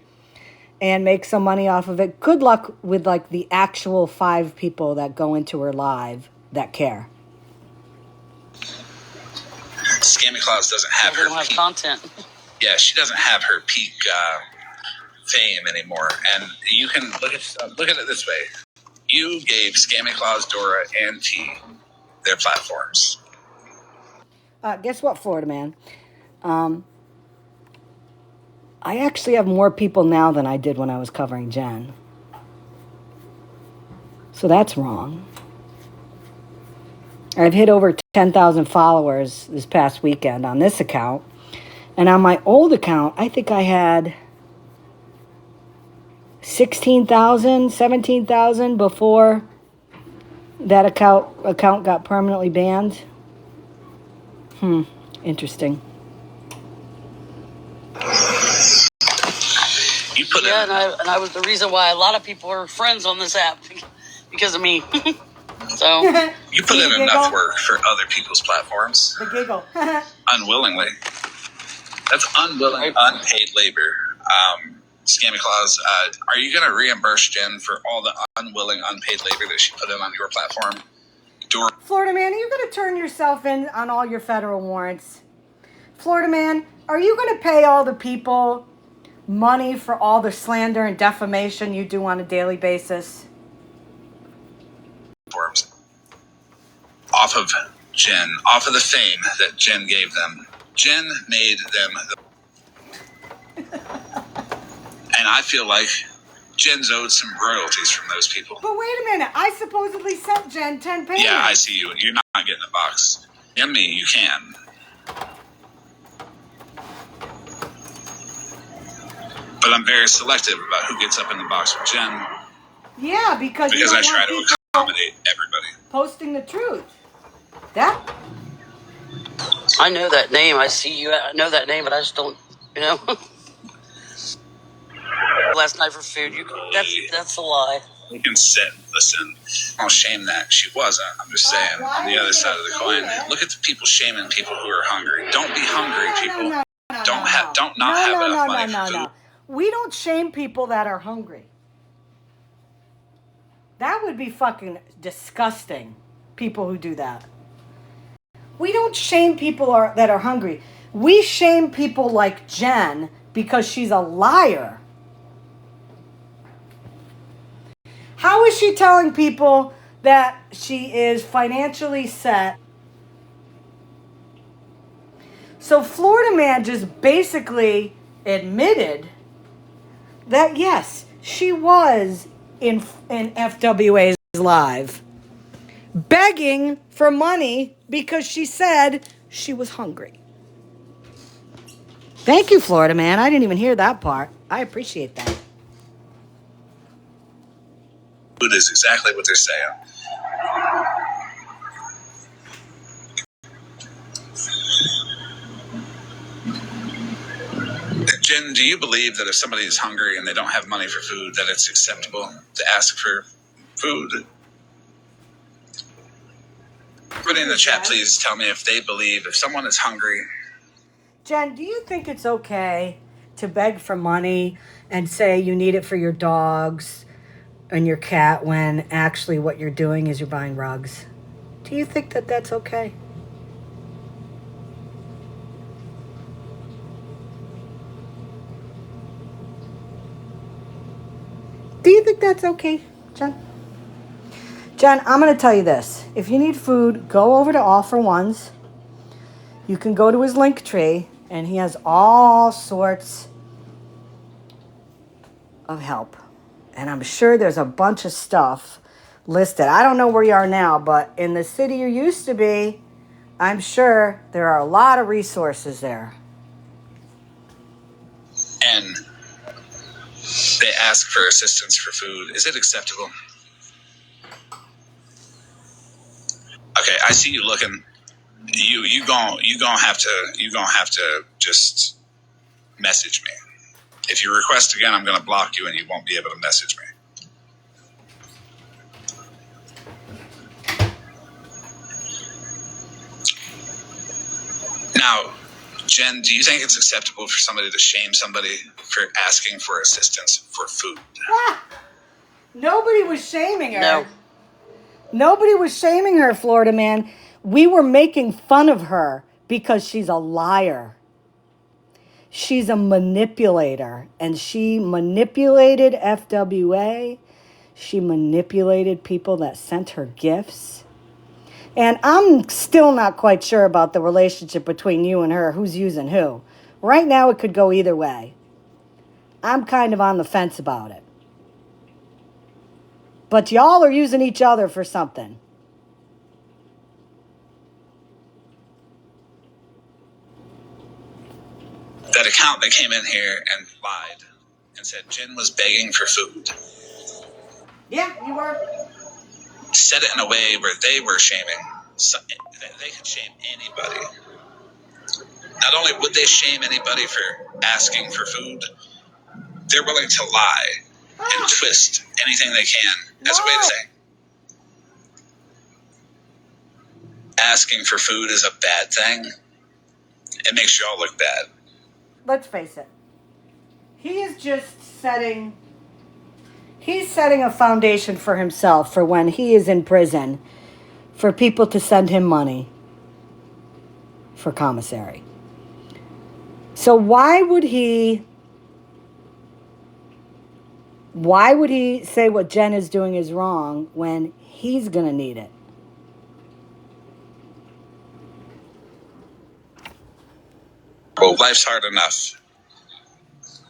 and make some money off of it, good luck with like the actual 5 people that go into her live that care. Scammyclaus doesn't have her peak content. Yeah, she doesn't have her peak fame anymore. And you can look at it this way. You gave Scammyclaus, Dora, and T their platforms. Guess what, Florida Man? I actually have more people now than I did when I was covering Jen. So that's wrong. I've hit over 10,000 followers this past weekend on this account. And on my old account, I think I had 16,000, 17,000 before that account got permanently banned. Interesting. You put yeah, and I was the reason why a lot of people are friends on this app because of me. So you put in enough work for other people's platforms. The giggle. Unwillingly. That's unwilling, unpaid labor. Scammyclaus, are you going to reimburse Jen for all the unwilling, unpaid labor that she put in on your platform? Florida man, are you going to turn yourself in on all your federal warrants? Florida man, are you going to pay all the people money for all the slander and defamation you do on a daily basis? Off of Jen, off of the fame that Jen gave them. Jen made them and I feel like Jen's owed some royalties from those people. But wait a minute, I supposedly sent Jen 10 payments. Yeah, I see you. You're not getting a box. In me, you can. But I'm very selective about who gets up in the box with Jen. Yeah, because I try to accommodate everybody. Posting the truth. That. I know that name. I see you. I know that name, but I just don't. Last night for food. That's a lie. You can sit and listen. I'll shame that. She wasn't. I'm just saying. On the other side of the coin, look at the people shaming people who are hungry. Don't be hungry, people. Don't have enough money for food. We don't shame people that are hungry. That would be fucking disgusting, people who do that. We don't shame people that are hungry. We shame people like Jen because she's a liar. How is she telling people that she is financially set? So Florida man just basically admitted that yes, she was in FWA's live begging for money because she said she was hungry. Thank you, Florida man. I didn't even hear that part. I appreciate that. Food is exactly what they're saying. Jen, do you believe that if somebody is hungry and they don't have money for food, that it's acceptable to ask for food? Everybody in the chat, please tell me if they believe if someone is hungry. Jen, do you think it's okay to beg for money and say you need it for your dogs and your cat when actually what you're doing is you're buying rugs? Do you think that that's okay? Do you think that's okay, Jen? Jen, I'm going to tell you this. If you need food, go over to All for Ones. You can go to his link tree, and he has all sorts of help. And I'm sure there's a bunch of stuff listed. I don't know where you are now, but in the city you used to be, I'm sure there are a lot of resources there. And they ask for assistance for food. Is it acceptable? Okay, I see you looking. You gonna have to just message me. If you request again, I'm gonna block you and you won't be able to message me. Now, Jen, do you think it's acceptable for somebody to shame somebody for asking for assistance for food? Nobody was shaming her. No. Nobody was shaming her, Florida man. We were making fun of her because she's a liar. She's a manipulator, and she manipulated FWA. She manipulated people that sent her gifts. And I'm still not quite sure about the relationship between you and her, who's using who. Right now, it could go either way. I'm kind of on the fence about it. But y'all are using each other for something. That account that came in here and lied and said Jen was begging for food. Yeah, you were. Said it in a way where they were shaming. They could shame anybody. Not only would they shame anybody for asking for food, they're willing to lie and twist anything they can as a way to say asking for food is a bad thing. It makes you all look bad. Let's face it. He is just setting a foundation for himself for when he is in prison for people to send him money for commissary. So why would he say what Jen is doing is wrong when he's going to need it? Well, life's hard enough.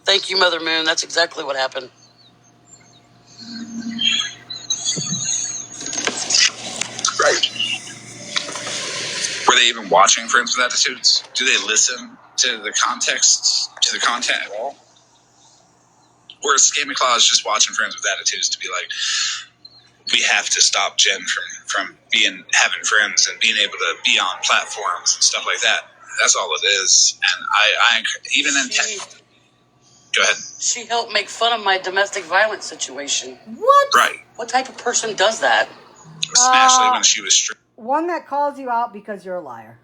Thank you, Mother Moon. That's exactly what happened. Right. Were they even watching Friends with Attitudes? Do they listen to the context, to the content at all? Or is Scammyclaus just watching Friends with Attitudes to be like, we have to stop Jen from having friends and being able to be on platforms and stuff like that? That's all it is. And I even in tech. Go ahead. She helped make fun of my domestic violence situation. What? Right. What type of person does that? Especially when she was one that calls you out because you're a liar.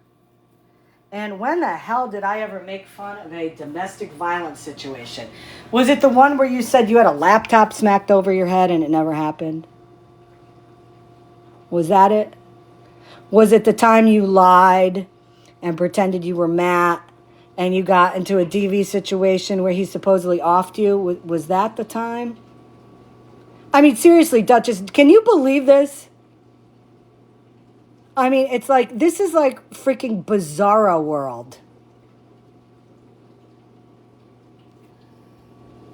And when the hell did I ever make fun of a domestic violence situation? Was it the one where you said you had a laptop smacked over your head and it never happened? Was that it? Was it the time you lied and pretended you were Matt and you got into a DV situation where he supposedly offed you? Was that the time? I mean, seriously, Duchess, can you believe this? I mean, it's like, this is like freaking bizarro world.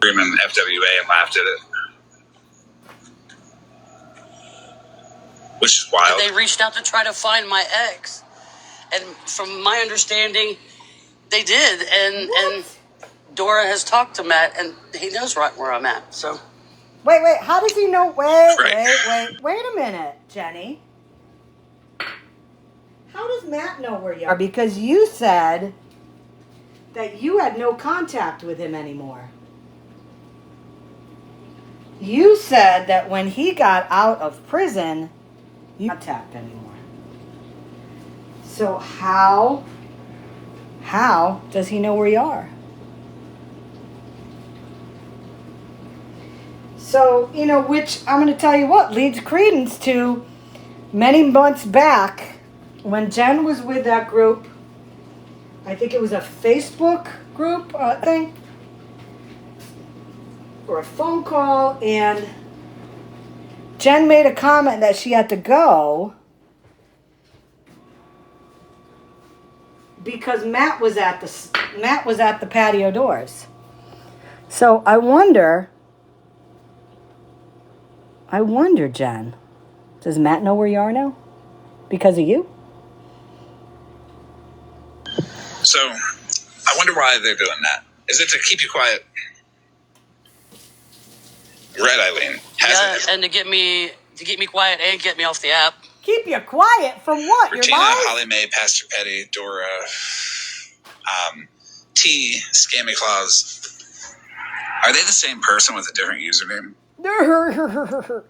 screaming FWA and laughed at it. Which is wild. They reached out to try to find my ex. And from my understanding, they did. And Dora has talked to Matt, and he knows right where I'm at. So, Wait, how does he know? Wait a minute, Jenny. How does Matt know where you are? Because you said that you had no contact with him anymore. You said that when he got out of prison, you didn't contact anymore. So how does he know where you are? So, which I'm going to tell you what leads credence to many months back when Jen was with that group. I think it was a Facebook group thing or a phone call, and Jen made a comment that she had to go because Matt was at the patio doors. So I wonder, Jen, does Matt know where you are now? Because of you? So, I wonder why they're doing that. Is it to keep you quiet? Right, Eileen. and to get me quiet and get me off the app. Keep you quiet from what? Regina, Your lies? Holly Mae, Pastor Petty, Dora, T, Scammyclaus. Are they the same person with a different username?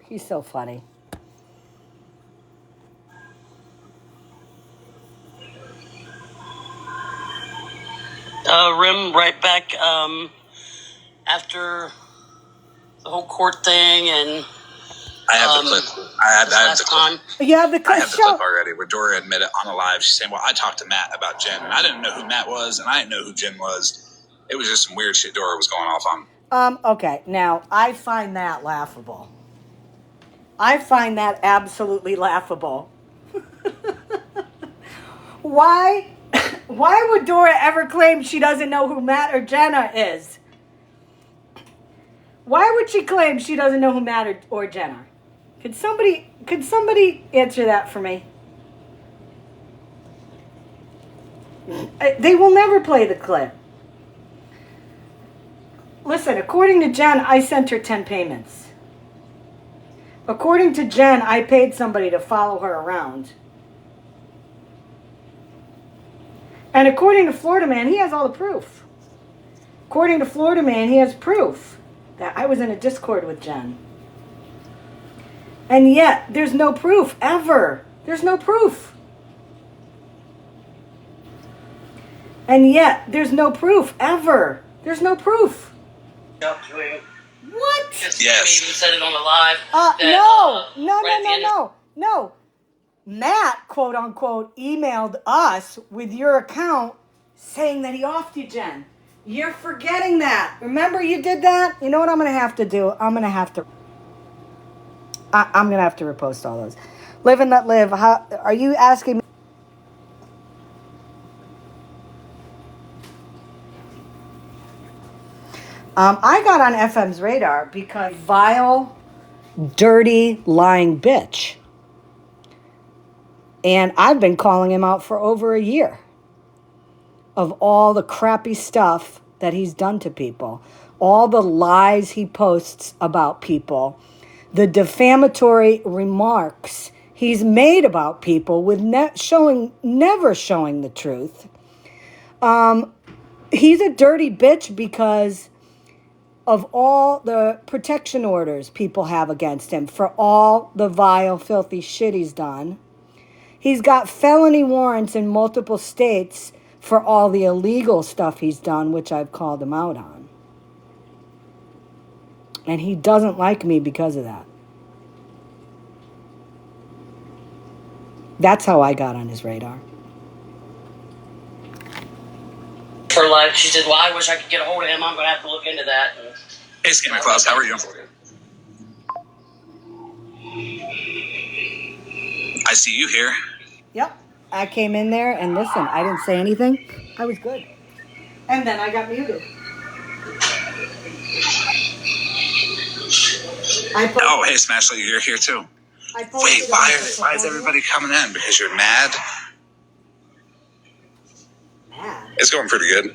He's so funny. Rim right back after the whole court thing, and I have the clip. I have the clip. You have the clip. I have the clip already where Dora admitted on a live. She's saying, well, I talked to Matt about Jen, and I didn't know who Matt was, and I didn't know who Jen was. It was just some weird shit Dora was going off on. Okay, now, I find that laughable. I find that absolutely laughable. Why would Dora ever claim she doesn't know who Matt or Jenna is? Why would she claim she doesn't know who Matt or Jen are? Could somebody answer that for me? They will never play the clip. Listen, according to Jen, I sent her 10 payments. According to Jen, I paid somebody to follow her around. And according to Florida Man, he has all the proof. According to Florida Man, he has proof that I was in a Discord with Jen. And yet, there's no proof, ever. There's no proof. And yet, there's no proof, ever. There's no proof. What? Yes. Yes. Even said it on the live. No. Matt, quote unquote, emailed us with your account saying that he offed you, Jen. You're forgetting that. Remember you did that? You know what I'm going to have to do? I'm going to have to repost all those. Live and let live. How, are you asking me? I got on FM's radar because vile, dirty, lying bitch. And I've been calling him out for over a year of all the crappy stuff that he's done to people, all the lies he posts about people, the defamatory remarks he's made about people with never showing the truth. He's a dirty bitch because of all the protection orders people have against him for all the vile, filthy shit he's done. He's got felony warrants in multiple states for all the illegal stuff he's done, which I've called him out on. And he doesn't like me because of that. That's how I got on his radar. For life, she said, well, I wish I could get a hold of him. I'm going to have to look into that. Hey, Scammyclaus, how are you? I see you here. Yep. I came in there and listen, I didn't say anything. I was good. And then I got muted. Oh, hey, Smashley, you're here too. Wait, why is everybody coming in? Because you're mad? Mad? It's going pretty good.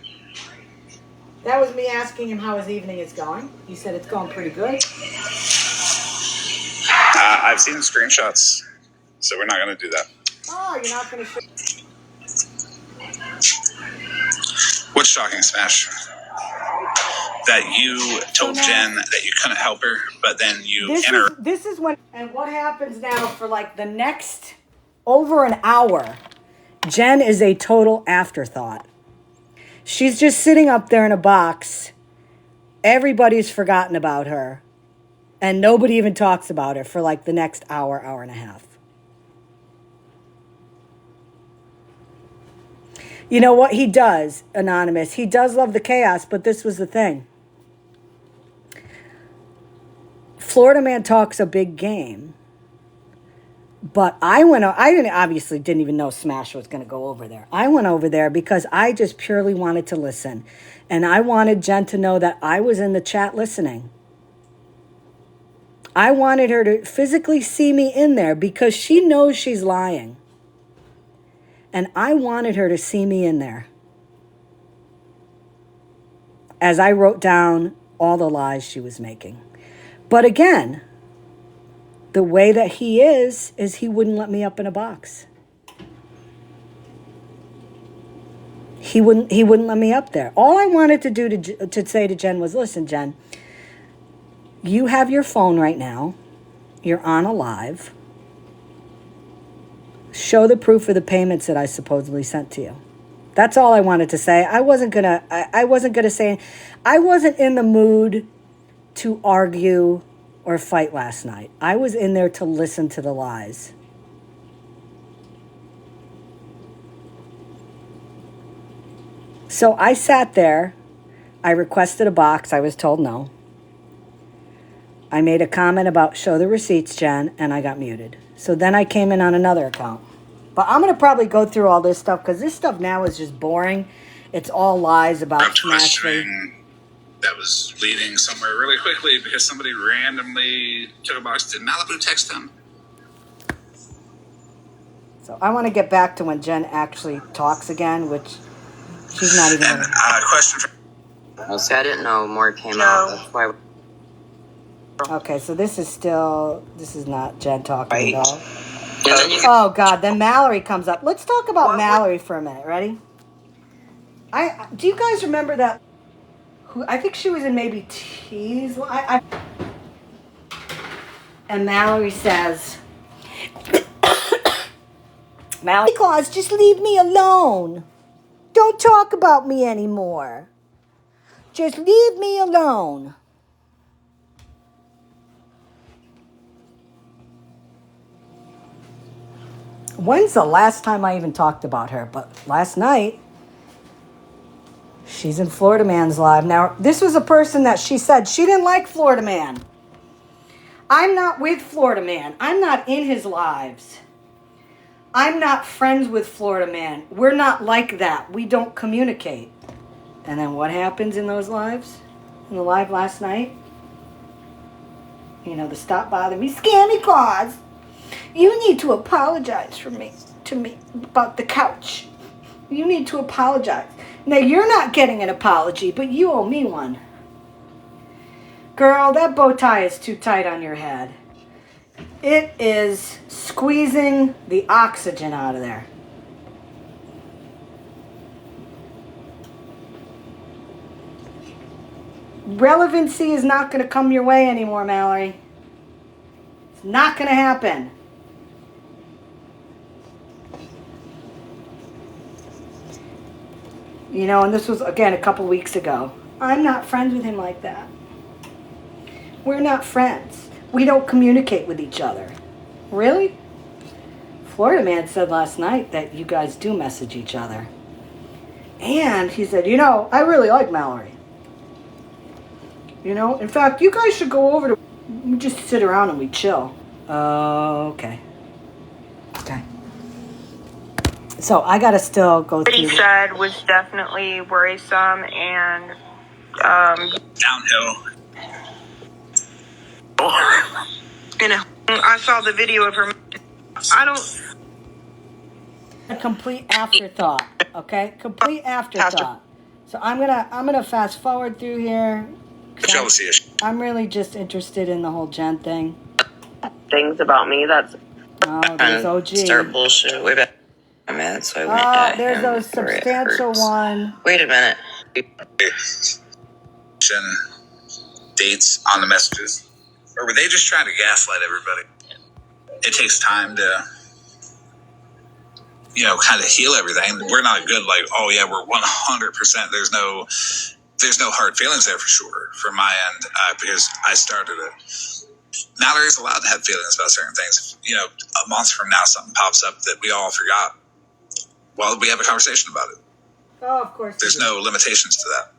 That was me asking him how his evening is going. He said it's going pretty good. I've seen screenshots, so we're not going to do that. Oh, you're not going to... What's shocking, Smash? That you told Jen that you couldn't help her, but then you This is when... And what happens now for like the next over an hour, Jen is a total afterthought. She's just sitting up there in a box. Everybody's forgotten about her. And nobody even talks about her for like the next hour, hour and a half. You know what he does, Anonymous? He does love the chaos, but this was the thing. Florida Man talks a big game. But I obviously didn't even know Smash was going to go over there. I went over there because I just purely wanted to listen. And I wanted Jen to know that I was in the chat listening. I wanted her to physically see me in there because she knows she's lying. And I wanted her to see me in there. As I wrote down all the lies she was making. But again, the way that he is he wouldn't let me up in a box. He wouldn't let me up there. All I wanted to do to say to Jen was, listen, Jen, you have your phone right now. You're on a live. Show the proof of the payments that I supposedly sent to you. That's all I wanted to say. I wasn't gonna say, I wasn't in the mood to argue or fight last night. I was in there to listen to the lies. So I sat there. I requested a box. I was told no. I made a comment about show the receipts, Jen, and I got muted. So then I came in on another account. But I'm going to probably go through all this stuff because this stuff now is just boring. It's all lies about Smashley. that was leading somewhere really quickly because somebody randomly took a box. Did Malibu text them? So I want to get back to when Jen actually talks again, which she's not even. And question for. See, I didn't know more came out. That's why. Okay, so this is not Jen talking Right. at all. Oh God! Then Mallory comes up. Let's talk about Mallory for a minute. Ready? Do you guys remember that? I think she was in maybe T's. And Mallory says, Mallory Claus, just leave me alone. Don't talk about me anymore. Just leave me alone. When's the last time I even talked about her? But last night, she's in Florida Man's live. Now, this was a person that she said she didn't like Florida Man. I'm not with Florida Man. I'm not in his lives. I'm not friends with Florida Man. We're not like that. We don't communicate. And then what happens in those lives? In the live last night? You know, the Stop Bother Me. Scammyclaus, you need to apologize to me about the couch. You need to apologize. Now, you're not getting an apology, but you owe me one. Girl, that bow tie is too tight on your head. It is squeezing the oxygen out of there. Relevancy is not going to come your way anymore, Mallory. It's not going to happen. You know, and this was, again, a couple weeks ago. I'm not friends with him like that. We're not friends. We don't communicate with each other. Really? Florida Man said last night that you guys do message each other. And he said, you know, I really like Mallory. You know, in fact, you guys should go over to, we just sit around and we chill. Okay. Okay. So I gotta still go through. What he said was definitely worrisome and Downhill. you know, I saw the video of her. I don't. A complete afterthought. Okay, complete afterthought. So I'm gonna fast forward through here. Jealousy issue. I'm really just interested in the whole Jen thing. Things about me that's. Oh, there's OG. Start bullshit way back. I mean, that's why I went at There's him a substantial one. Wait a minute. Jen dates on the messages, or were they just trying to gaslight everybody? It takes time to, you know, kind of heal everything. We're not good. Like, oh yeah, we're 100%. There's no hard feelings there for sure from my end because I started it. Mallory's allowed to have feelings about certain things. You know, a month from now, something pops up that we all forgot. Well, we have a conversation about it. Oh, of course. There's no limitations to that.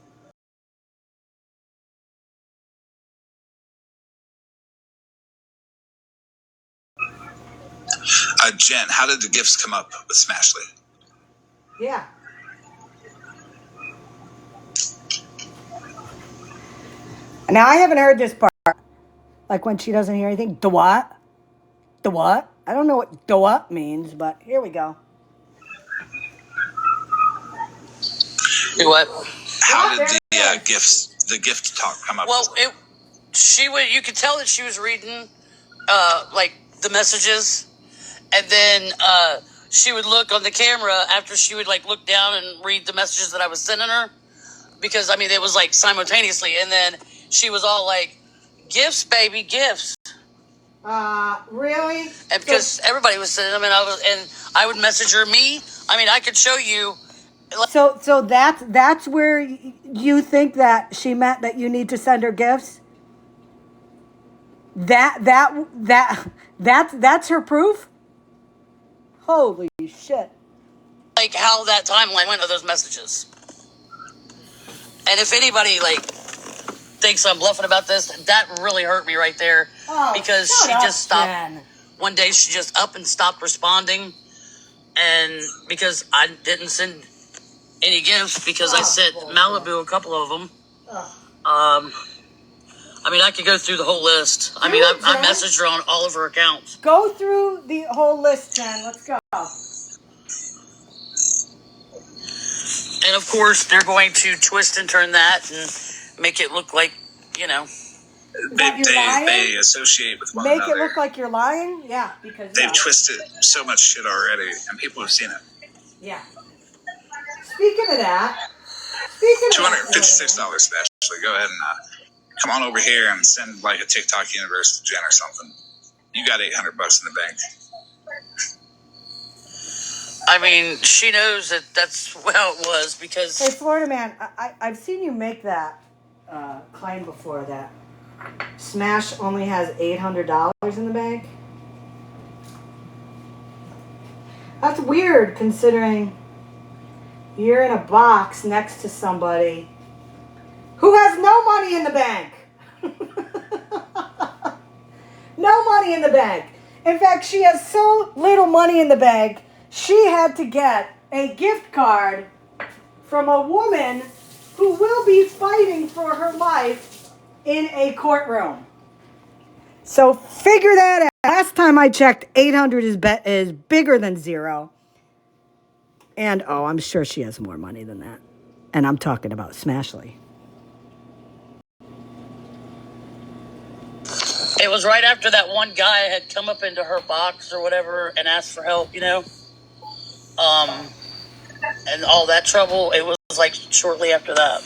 Jen, how did the gifts come up with Smashley? Yeah. Now, I haven't heard this part. Like when she doesn't hear anything. The what? The what? I don't know what the what means, but here we go. Do what? How did the gift talk come up? Well, you could tell that she was reading, like the messages, and then she would look on the camera after she would like look down and read the messages that I was sending her, because I mean it was like simultaneously, and then she was all like, "Gifts, baby, gifts." Really? And because everybody was sending them, and I would message her. I mean, I could show you. So that's where you think that she meant that you need to send her gifts? That's her proof? Holy shit. Like how that timeline went of those messages. And if anybody like thinks I'm bluffing about this, that really hurt me right there. Because she just stopped. Jen. One day she just up and stopped responding. And because I didn't send any gifts, because I sent Malibu a couple of them. I mean, I could go through the whole list. I mean, I messaged her on all of her accounts. Go through the whole list, Jen. Let's go. And of course, they're going to twist and turn that and make it look like, you know. They associate with one another. Make it look like you're lying? Yeah, because they've twisted so much shit already, and people have seen it. Yeah. Speaking of that, $256, Ashley. Go ahead and come on over here and send like a TikTok universe to Jen or something. You got $800 in the bank. I mean, she knows that that's how it was because... Hey, Florida man, I've seen you make that claim before that Smash only has $800 in the bank. That's weird considering you're in a box next to somebody who has no money in the bank. No money in the bank. In fact, she has so little money in the bank, she had to get a gift card from a woman who will be fighting for her life in a courtroom. So figure that out. Last time I checked, 800 is bigger than zero. And, oh, I'm sure she has more money than that. And I'm talking about Smashly. It was right after that one guy had come up into her box or whatever and asked for help, you know? And all that trouble, it was like shortly after that.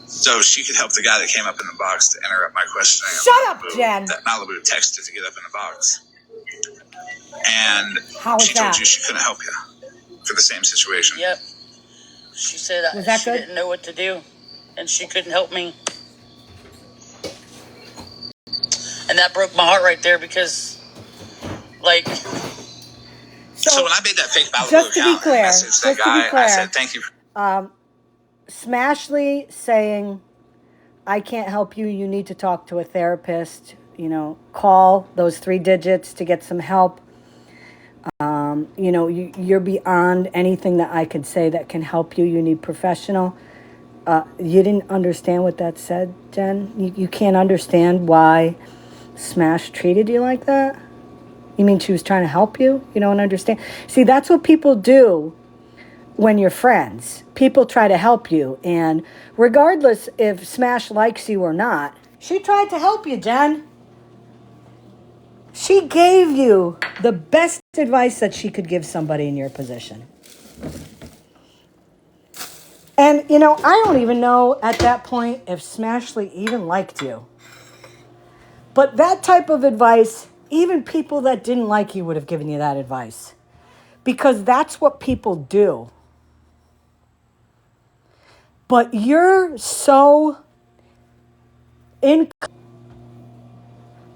So she could help the guy that came up in the box to interrupt my questioning. Shut up, Jen. That Malibu texted to get up in the box. And she that? told you she couldn't help you for the same situation. Yep. She said she didn't know what to do, and she couldn't help me. And that broke my heart right there because, like... So when I made that fake Malibu account and messaged that guy, I said, thank you. Smashly saying, I can't help you, you need to talk to a therapist, you know, call those 3 digits to get some help. You know, you're beyond anything that I could say that can help you. You need professional. You didn't understand what that said, Jen? You can't understand why Smash treated you like that? You mean she was trying to help you? You don't understand? See, that's what people do when you're friends. People try to help you. And regardless if Smash likes you or not, she tried to help you, Jen. She gave you the best advice that she could give somebody in your position. And, you know, I don't even know at that point if Smashly even liked you. But that type of advice, even people that didn't like you would have given you that advice. Because that's what people do. But you're so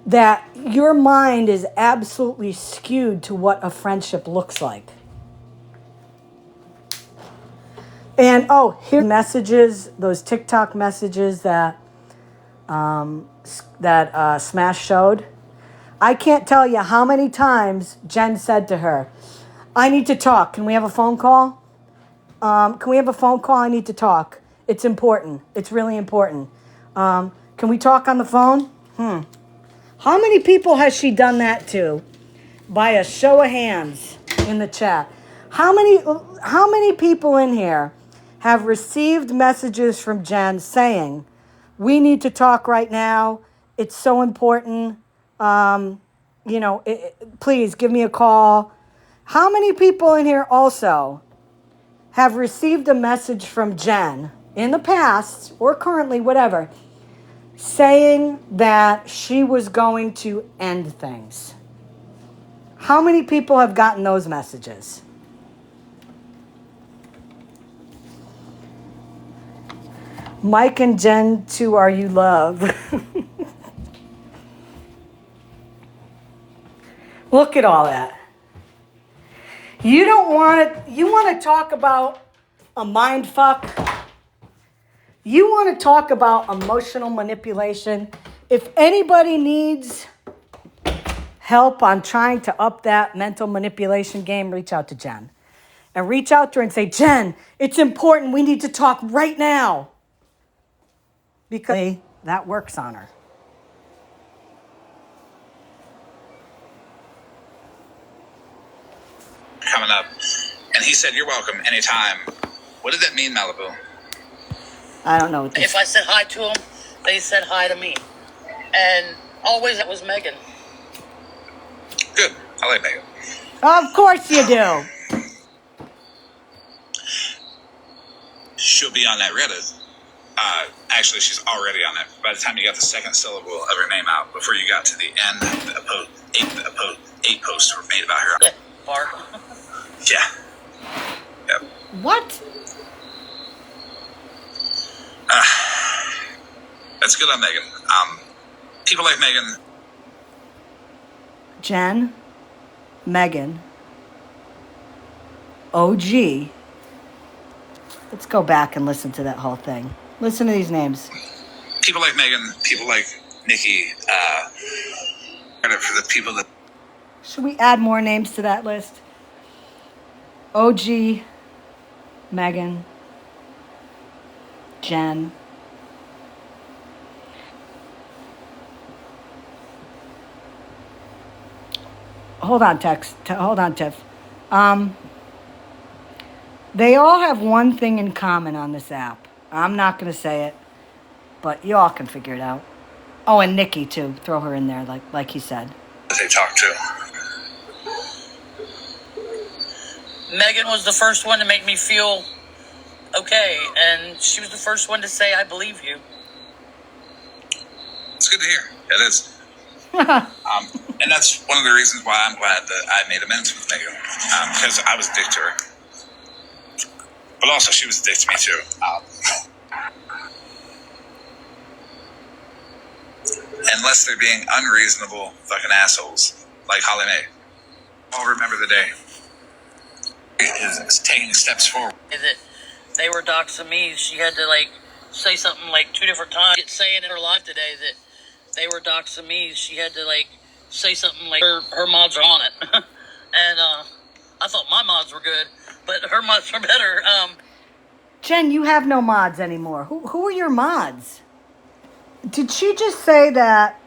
that your mind is absolutely skewed to what a friendship looks like. And, oh, here's messages, those TikTok messages that Smash showed. I can't tell you how many times Jen said to her, I need to talk. Can we have a phone call? Can we have a phone call? I need to talk. It's important. It's really important. Can we talk on the phone? How many people has she done that to? By a show of hands in the chat. How many people in here have received messages from Jen saying, we need to talk right now. It's so important. You know, please give me a call. How many people in here also have received a message from Jen in the past or currently, whatever, saying that she was going to end things? How many people have gotten those messages? Mike and Jen, too, are you love? Look at all that. You don't want it. You want to talk about a mind fuck? You want to talk about emotional manipulation? If anybody needs help on trying to up that mental manipulation game, reach out to Jen. And reach out to her and say, Jen, it's important. We need to talk right now. because that works on her. Coming up. And he said, "You're welcome anytime." What did that mean, Malibu? I don't know what this If I said hi to them, they said hi to me. And always that was Megan. Good. I like Megan. Of course you do. She'll be on that Reddit. Actually, she's already on it. By the time you got the second syllable of her name out, before you got to the end, eight posts were made about her. Bar. Yeah. Yep. What? That's good on Megan. People like Megan. Jen, Megan, OG. Let's go back and listen to that whole thing. Listen to these names. People like Megan. People like Nikki. Credit for the people that. Should we add more names to that list? OG, Megan, Jen. Hold on, Tiff. They all have one thing in common on this app. I'm not going to say it, but you all can figure it out. Oh, and Nikki, too. Throw her in there, like he said. They talk to. Megan was the first one to make me feel okay, and she was the first one to say, "I believe you." It's good to hear. It is. And that's one of the reasons why I'm glad that I made amends with Megan, because I was a dick to her. But also, she was a dick to me, too. Unless they're being unreasonable fucking assholes, like Holly Mae. I'll remember the day. Is taking steps forward. That they were doxing me. She had to, say something, 2 different times. Saying in her live today that they were doxing me. She had to, say something like her mods are on it. And I thought my mods were good, but her mods were better. Jen, you have no mods anymore. Who are your mods? Did she just say that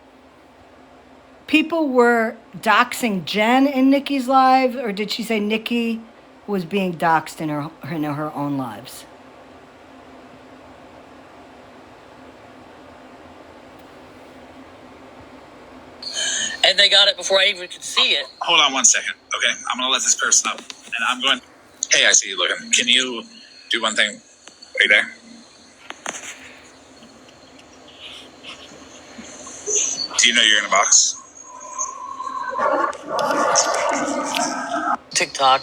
people were doxing Jen in Nikki's live, or did she say Nikki was being doxed in her own lives? And they got it before I even could see it. Hold on 1 second, okay? I'm going to let this person up. And I'm going, "Hey, I see you looking. Can you do one thing?" Are you there? Do you know you're in a box? TikTok.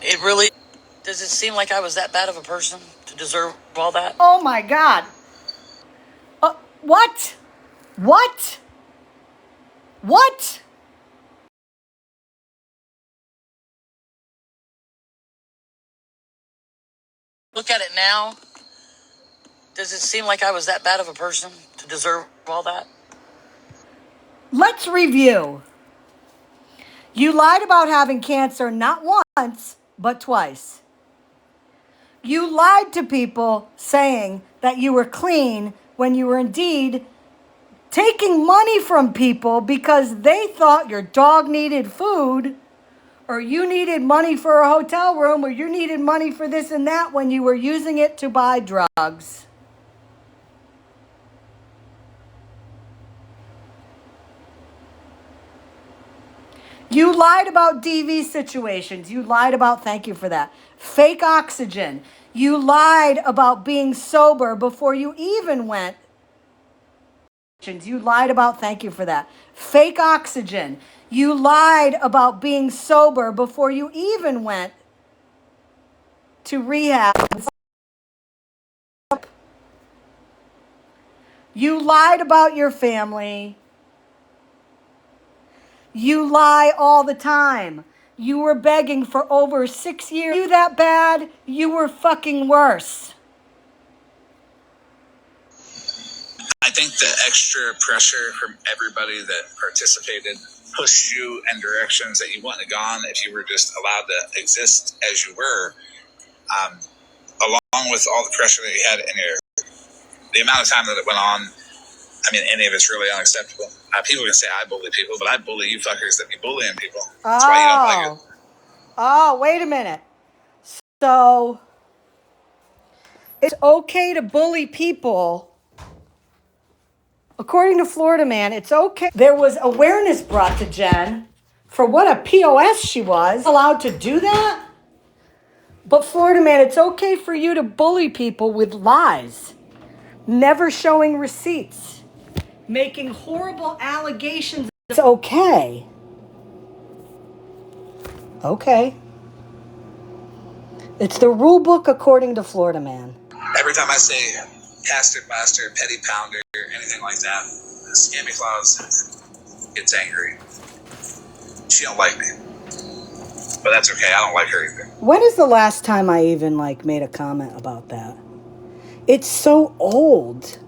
It really... Does it seem like I was that bad of a person to deserve all that? Oh my God. What? What? What? Look at it now. Does it seem like I was that bad of a person to deserve all that? Let's review. You lied about having cancer not once, but twice. You lied to people saying that you were clean when you were indeed taking money from people because they thought your dog needed food, or you needed money for a hotel room, or you needed money for this and that when you were using it to buy drugs. You lied about DV situations. You lied about, thank you for that, fake oxygen. You lied about being sober before you even went. You lied about, thank you for that, fake oxygen. You lied about being sober before you even went to rehab. You lied about your family. You lie all the time. You were begging for over 6 years. You that bad, you were fucking worse. I think the extra pressure from everybody that participated pushed you in directions that you wouldn't have gone if you were just allowed to exist as you were, along with all the pressure that you had in your the amount of time that it went on, I mean, any of it's really unacceptable. People can say I bully people, but I bully you fuckers that be bullying people. That's why you don't like it. Oh, wait a minute. So, it's okay to bully people. According to Florida Man, it's okay. There was awareness brought to Jen for what a POS she was. Allowed to do that? But Florida Man, it's okay for you to bully people with lies. Never showing receipts. Making horrible allegations. It's okay. Okay. It's the rule book according to Florida Man. Every time I say pastor, blaster, petty pounder, anything like that, Scammyclaus gets angry. She don't like me. But that's okay, I don't like her either. When is the last time I even made a comment about that? It's so old.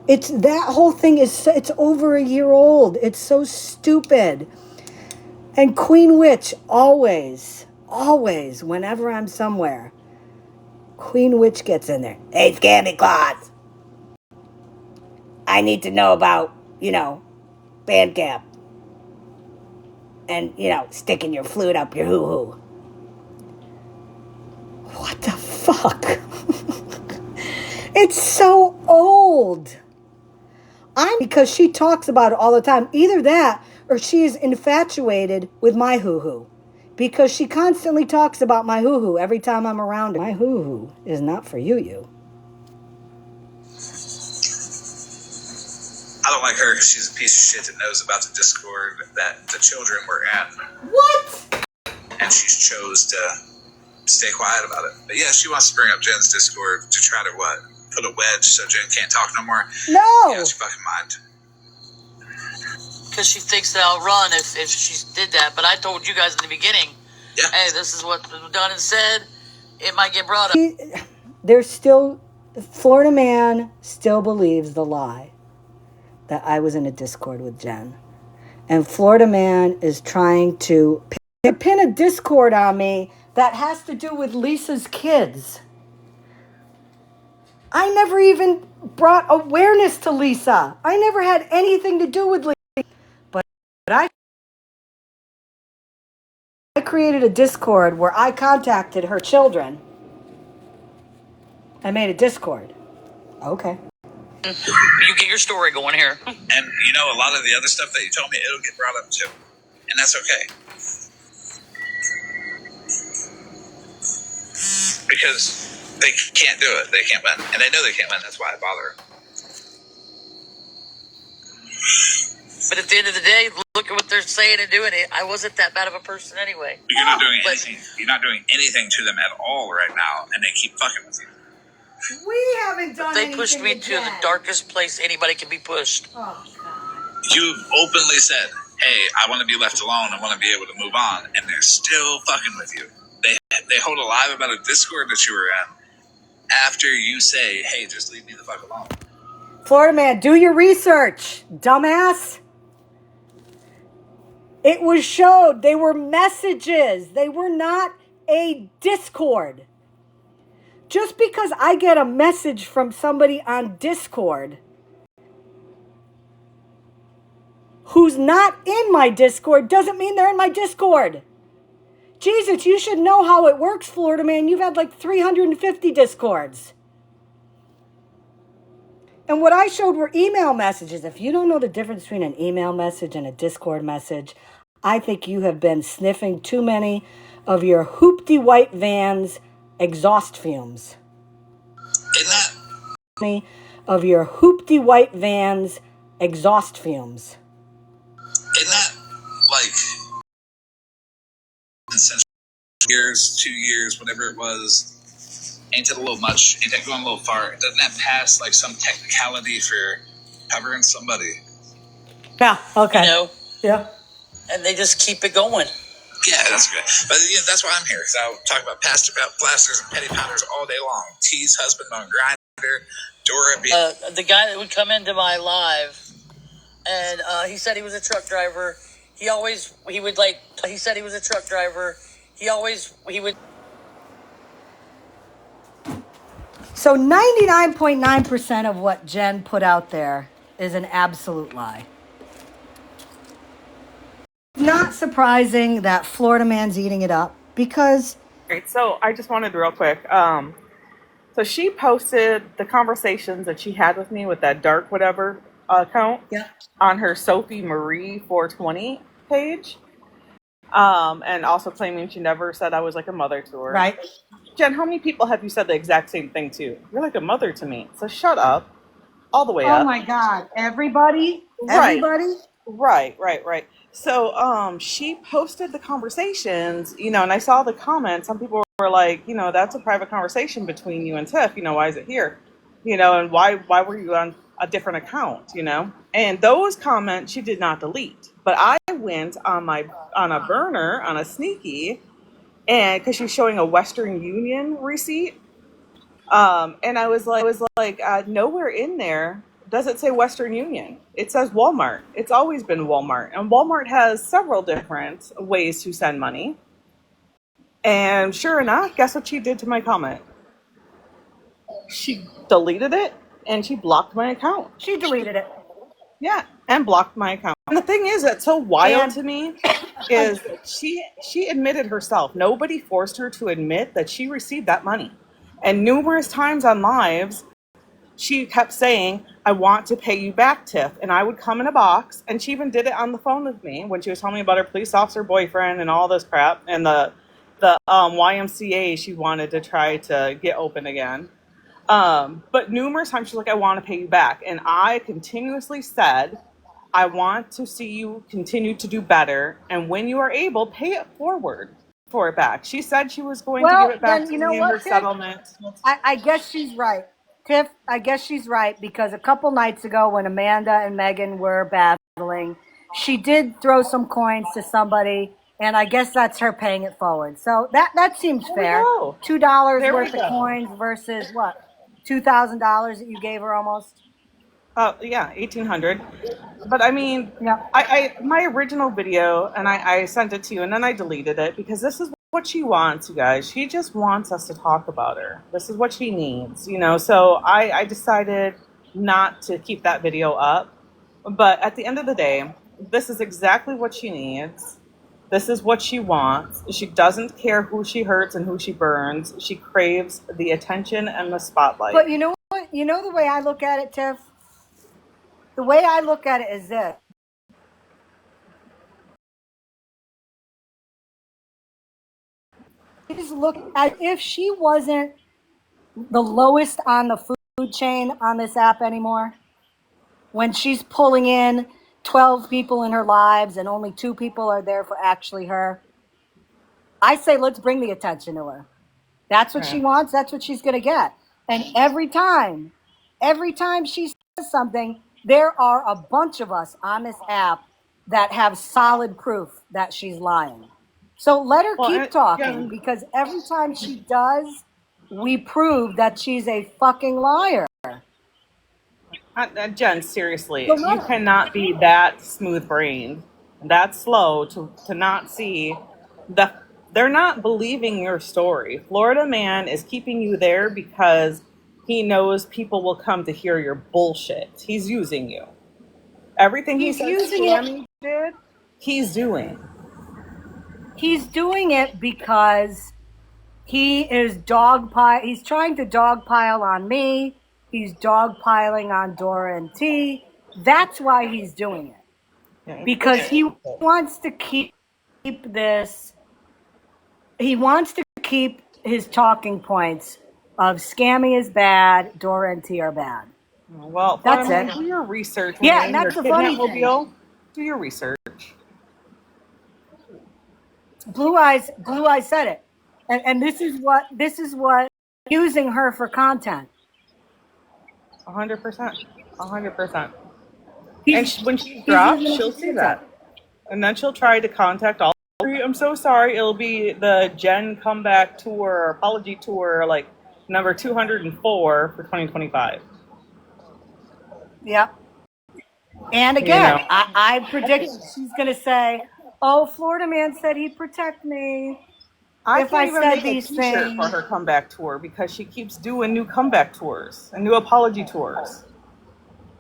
It's that whole thing it's over a year old. It's so stupid. And Queen Witch always, whenever I'm somewhere, Queen Witch gets in there. Hey, Scammyclaus. I need to know about, Bandcamp. And, sticking your flute up your hoo-hoo. What the fuck? It's so old. Because she talks about it all the time. Either that or she is infatuated with my hoo-hoo. Because she constantly talks about my hoo-hoo every time I'm around her. My hoo-hoo is not for you. I don't like her because she's a piece of shit that knows about the Discord that the children were at. What? And she's chose to stay quiet about it. But yeah, she wants to bring up Jen's Discord to try to what? Put a wedge so Jen can't talk no more? No! Yeah, she fucking mind. Because she thinks that I'll run if she did that. But I told you guys in the beginning, yeah. Hey, this is what was done and said. It might get brought up. There's still, Florida Man still believes the lie that I was in a Discord with Jen. And Florida Man is trying to pin a Discord on me that has to do with Lisa's kids. I never even brought awareness to Lisa. I never had anything to do with Lisa. But I created a Discord where I contacted her children. I made a Discord. Okay. You get your story going here. And a lot of the other stuff that you told me, it'll get brought up too. And that's okay. Because they can't do it. They can't win. And they know they can't win. That's why I bother them. But at the end of the day, look at what they're saying and doing. I wasn't that bad of a person anyway. But you're not doing anything. You're not doing anything to them at all right now, and they keep fucking with you. We haven't done anything. They pushed me to the darkest place anybody can be pushed. Oh, God. You've openly said, hey, I want to be left alone. I want to be able to move on. And they're still fucking with you. They hold a lie about a Discord that you were in after you say, hey, just leave me the fuck alone. Florida Man, do your research, dumbass. It was showed. They were messages. They were not a Discord. Just because I get a message from somebody on Discord who's not in my Discord doesn't mean they're in my Discord. Jesus, you should know how it works, Florida Man. You've had 350 Discords. And what I showed were email messages. If you don't know the difference between an email message and a Discord message, I think you have been sniffing too many of your hoopty white van's exhaust fumes. Isn't that? Of your hoopty white van's exhaust fumes. Isn't that since years, 2 years, whatever it was, ain't it a little much? Ain't that going a little far? Doesn't that pass some technicality for covering somebody? Yeah, okay. Yeah. And they just keep it going. Yeah, that's good. But that's why I'm here. Because I'll talk about pastor blasters and petty pounders all day long. T's husband on Grindr, Dora. The guy that would come into my live, and he said he was a truck driver. He said he was a truck driver. He would. So 99.9% of what Jen put out there is an absolute lie. Not surprising that Florida man's eating it up because. Great. So I just wanted real quick. So she posted the conversations that she had with me with that dark whatever account on her Sophie Marie 420 page. And also claiming she never said I was like a mother to her. Right. Jen, how many people have you said the exact same thing to? You're like a mother to me. So shut up. All the way up. Oh my God. Everybody? Everybody? Right. So she posted the conversations, and I saw the comments. Some people were like, that's a private conversation between you and Tiff. Why is it here? And why were you on a different account? And those comments she did not delete. But I went on a burner, on a sneaky, and because she's showing a Western Union receipt. And I was like, nowhere in there does it say Western Union. It says Walmart. It's always been Walmart. And Walmart has several different ways to send money. And sure enough, guess what she did to my comment? She deleted it and she blocked my account. She deleted it. Yeah, and blocked my account. And the thing is that's so wild to me is she admitted herself. Nobody forced her to admit that she received that money. And numerous times on lives, she kept saying, I want to pay you back, Tiff. And I would come in a box. And she even did it on the phone with me when she was telling me about her police officer boyfriend and all this crap. And the YMCA she wanted to try to get open again. But numerous times she's like, I want to pay you back. And I continuously said, I want to see you continue to do better. And when you are able, pay it forward for it back. She said she was going to give it back to me in her settlement. I guess she's right. Tiff, I guess she's right because a couple nights ago when Amanda and Megan were battling, she did throw some coins to somebody, and I guess that's her paying it forward. So that seems fair. $2 worth of coins versus what? $2,000 that you gave her almost? Oh, yeah, 1,800. But I mean, yeah. I my original video, and I sent it to you, and then I deleted it because this is what she wants, you guys. She just wants us to talk about her. This is what she needs, So I decided not to keep that video up. But at the end of the day, this is exactly what she needs. This is what she wants. She doesn't care who she hurts and who she burns. She craves the attention and the spotlight. But you know what? You know the way I look at it, Tiff? The way I look at it is this. Just look as if she wasn't the lowest on the food chain on this app anymore. When she's pulling in 12 people in her lives and only 2 people are there for actually her. I say let's bring the attention to her. That's what she wants. That's what she's going to get. And every time she says something, there are a bunch of us on this app that have solid proof that she's lying. So let her keep talking because every time she does, we prove that she's a fucking liar. Jen, seriously, you cannot be that smooth-brained, that slow to not see they're not believing your story. Florida man is keeping you there because he knows people will come to hear your bullshit. He's using you. Everything he says Scammy did, he's doing. He's doing it because he is he's trying to dogpile on me. He's dogpiling on Dora and T. That's why he's doing it. Yeah. Because he wants to keep this. He wants to keep his talking points of Scammy is bad, Dora and T are bad. Well, that's it. Do your research. Yeah, and that's the funny thing. Do your research. Blue Eyes said it, and this is what using her for content. 100%. 100%. And when she drops, she'll see that, and then she'll try to contact all. I'm so sorry. It'll be the Jen comeback tour, apology tour, like number 204 for 2025. Yep. And again, I predict she's going to say, "Oh, Florida man said he'd protect me." I if I can't even said make a these t-shirt for things, her comeback tour because she keeps doing new comeback tours and new apology tours.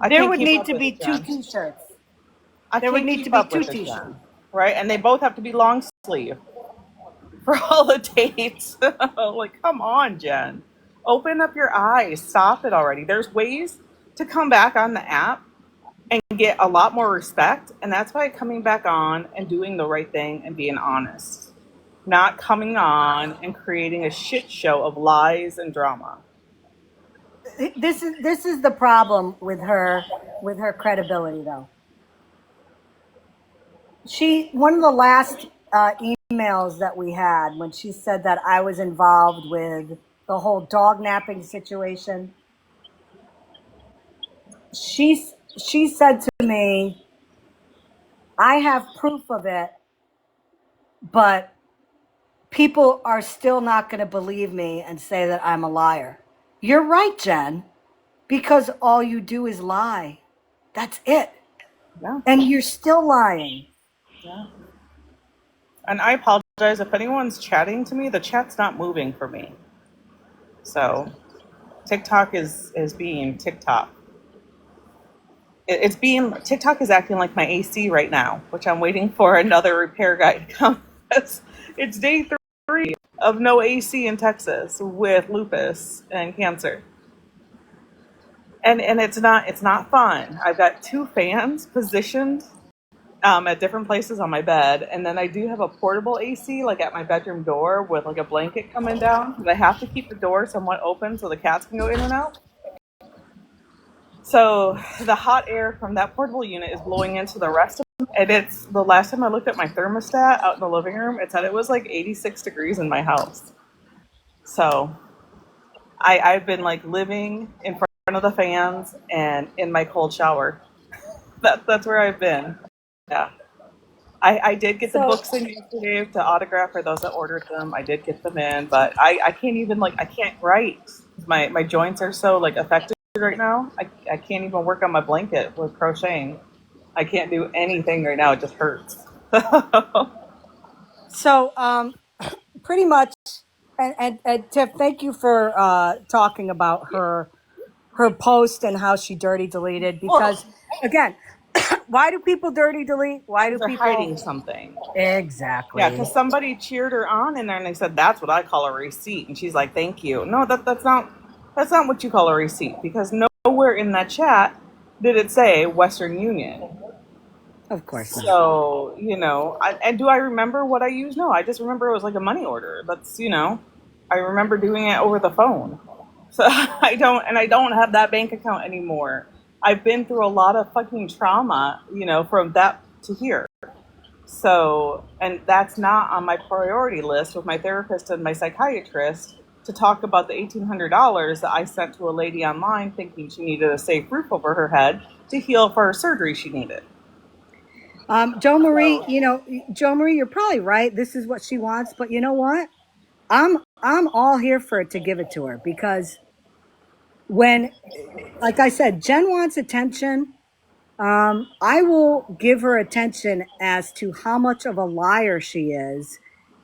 I there can't would keep need up to with be it, two Jen. T-shirts. I There would can't need to keep be up two with it, T-shirts. Jen. Right? And they both have to be long sleeve for all the dates. Like, come on, Jen. Open up your eyes. Stop it already. There's ways to come back on the app and get a lot more respect. And that's by coming back on and doing the right thing and being honest. Not coming on and creating a shit show of lies and drama. This is the problem with her credibility, though. One of the last emails that we had when she said that I was involved with the whole dog napping situation. She said to me, I have proof of it, but people are still not going to believe me and say that I'm a liar. You're right, Jen, because all you do is lie. That's it. Yeah. And you're still lying. Yeah. And I apologize if anyone's chatting to me. The chat's not moving for me. So TikTok is being TikTok. It's being TikTok is acting like my AC right now, which I'm waiting for another repair guy to come. It's day 3 of no AC in Texas with lupus and cancer. And it's not fun. I've got 2 fans positioned at different places on my bed, and then I do have a portable AC like at my bedroom door with like a blanket coming down. But I have to keep the door somewhat open so the cats can go in and out. So the hot air from that portable unit is blowing into the rest of them. And it's the last time I looked at my thermostat out in the living room, it said it was like 86 degrees in my house. So I've been like living in front of the fans and in my cold shower. That's where I've been. Yeah. I did get the books in yesterday to autograph for those that ordered them. I did get them in, but I can't even I can't write. My joints are so like affected right now. I can't even work on my blanket with crocheting. I can't do anything right now. It just hurts. So, pretty much, and Tiff, thank you for talking about her post and how she dirty deleted. Well, Because again, why do people dirty delete? Why do they're people hiding something. Yeah, exactly? because somebody cheered her on in there and they said that's what I call a receipt, and she's like, "Thank you." No, that's not what you call a receipt because nowhere in that chat did it say Western Union. Of course not. So and do I remember what I used? No, I just remember it was like a money order. I remember doing it over the phone. So I don't have that bank account anymore. I've been through a lot of fucking trauma, from that to here. So, and that's not on my priority list with my therapist and my psychiatrist to talk about the $1,800 that I sent to a lady online thinking she needed a safe roof over her head to heal for her surgery she needed. Joe Marie, Joe Marie, you're probably right. This is what she wants, but you know what? I'm all here for it to give it to her because when, like I said, Jen wants attention. I will give her attention as to how much of a liar she is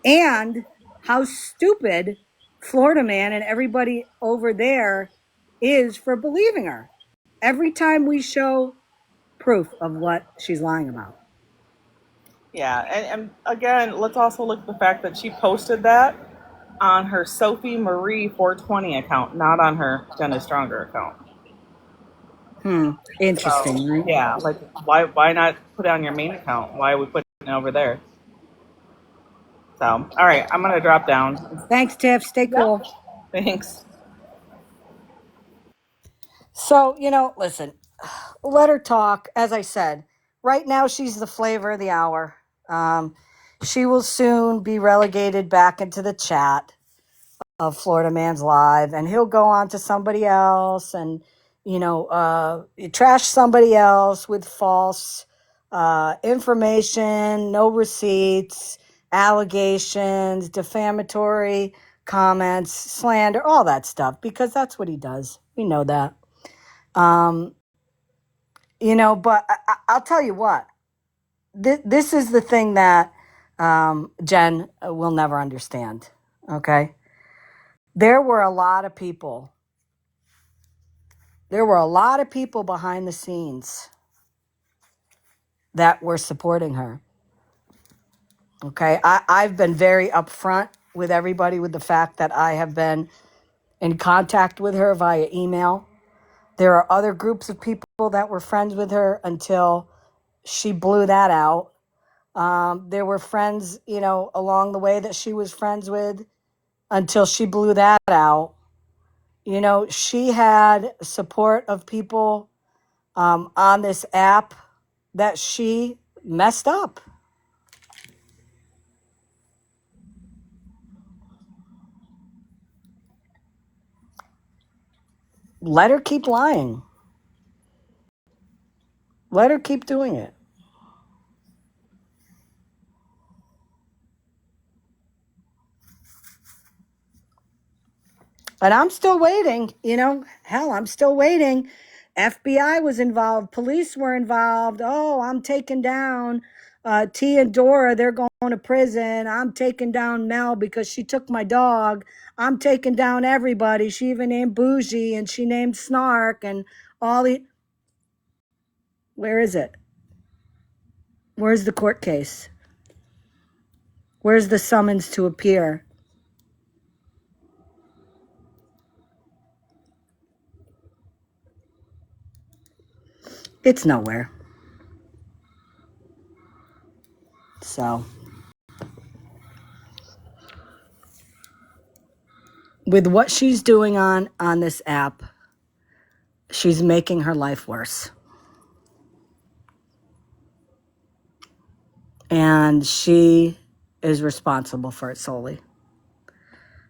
and how stupid Florida Man and everybody over there is for believing her. Every time we show proof of what she's lying about. Yeah, and again, let's also look at the fact that she posted that on her Sophie Marie 420 account, not on her Jenna Stronger account. Interesting, So right? yeah, like why not put it on your main account? Why are we putting it over there? So all right, I'm gonna drop down. Thanks, Tiff. Stay cool. Thanks. So, listen, let her talk. As I said, right now she's the flavor of the hour. She will soon be relegated back into the chat of Florida Man's Live, and he'll go on to somebody else and, trash somebody else with false information, no receipts, allegations, defamatory comments, slander, all that stuff, because that's what he does. We know that. But I'll tell you what, this is the thing that Jen will never understand. Okay. There were a lot of people. There were a lot of people behind the scenes that were supporting her. Okay. I've been very upfront with everybody with the fact that I have been in contact with her via email. There are other groups of people that were friends with her until she blew that out. There were friends, along the way that she was friends with until she blew that out. She had support of people on this app that she messed up. Let her keep lying. Let her keep doing it. And I'm still waiting, hell, I'm still waiting. FBI was involved. Police were involved. Oh, I'm taking down T and Dora. They're going to prison. I'm taking down Mel because she took my dog. I'm taking down everybody. She even named Bougie and she named Snark and all the... Where is it? Where's the court case? Where's the summons to appear? It's nowhere. So, with what she's doing on this app, she's making her life worse. And she is responsible for it solely.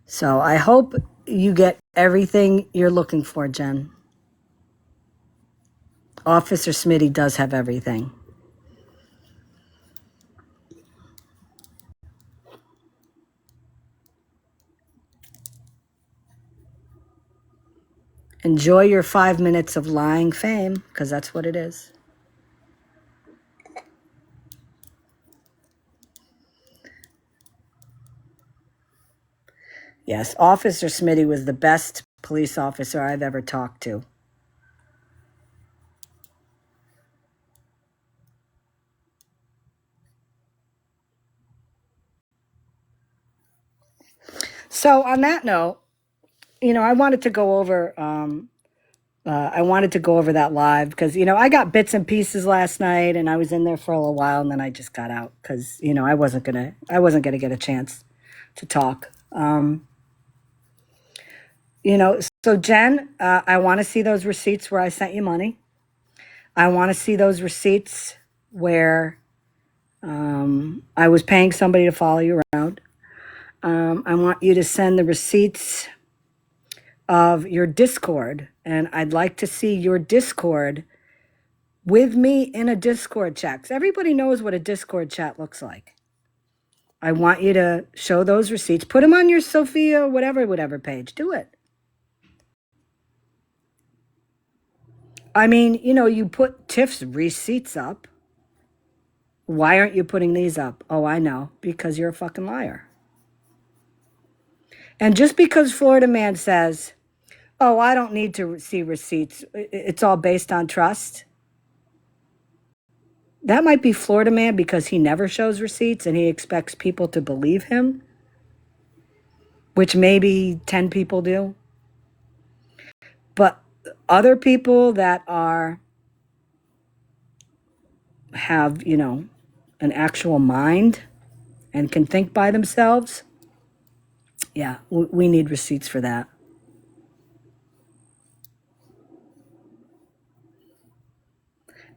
So I hope you get everything you're looking for, Jen. Officer Smitty does have everything. Enjoy your 5 minutes of lying fame, because that's what it is. Yes, Officer Smitty was the best police officer I've ever talked to. So on that note, I wanted to go over that live because, I got bits and pieces last night and I was in there for a little while and then I just got out because, I wasn't gonna get a chance to talk. So Jen, I want to see those receipts where I sent you money. I want to see those receipts where I was paying somebody to follow you around. I want you to send the receipts of your Discord, and I'd like to see your Discord with me in a Discord chat. 'Cause everybody knows what a Discord chat looks like. I want you to show those receipts. Put them on your Sophia, whatever page. Do it. I mean, you put Tiff's receipts up. Why aren't you putting these up? Oh, I know. Because you're a fucking liar. And just because Florida Man says, oh, I don't need to see receipts, it's all based on trust. That might be Florida Man because he never shows receipts and he expects people to believe him, which maybe 10 people do. But other people that have, an actual mind and can think by themselves, yeah, we need receipts for that.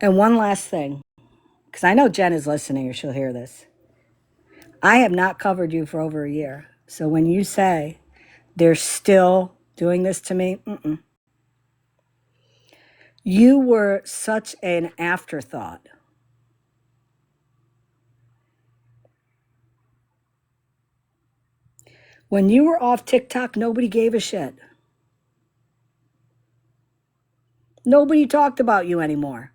And one last thing, because I know Jen is listening or she'll hear this. I have not covered you for over a year. So when you say they're still doing this to me, you were such an afterthought. When you were off TikTok, nobody gave a shit. Nobody talked about you anymore.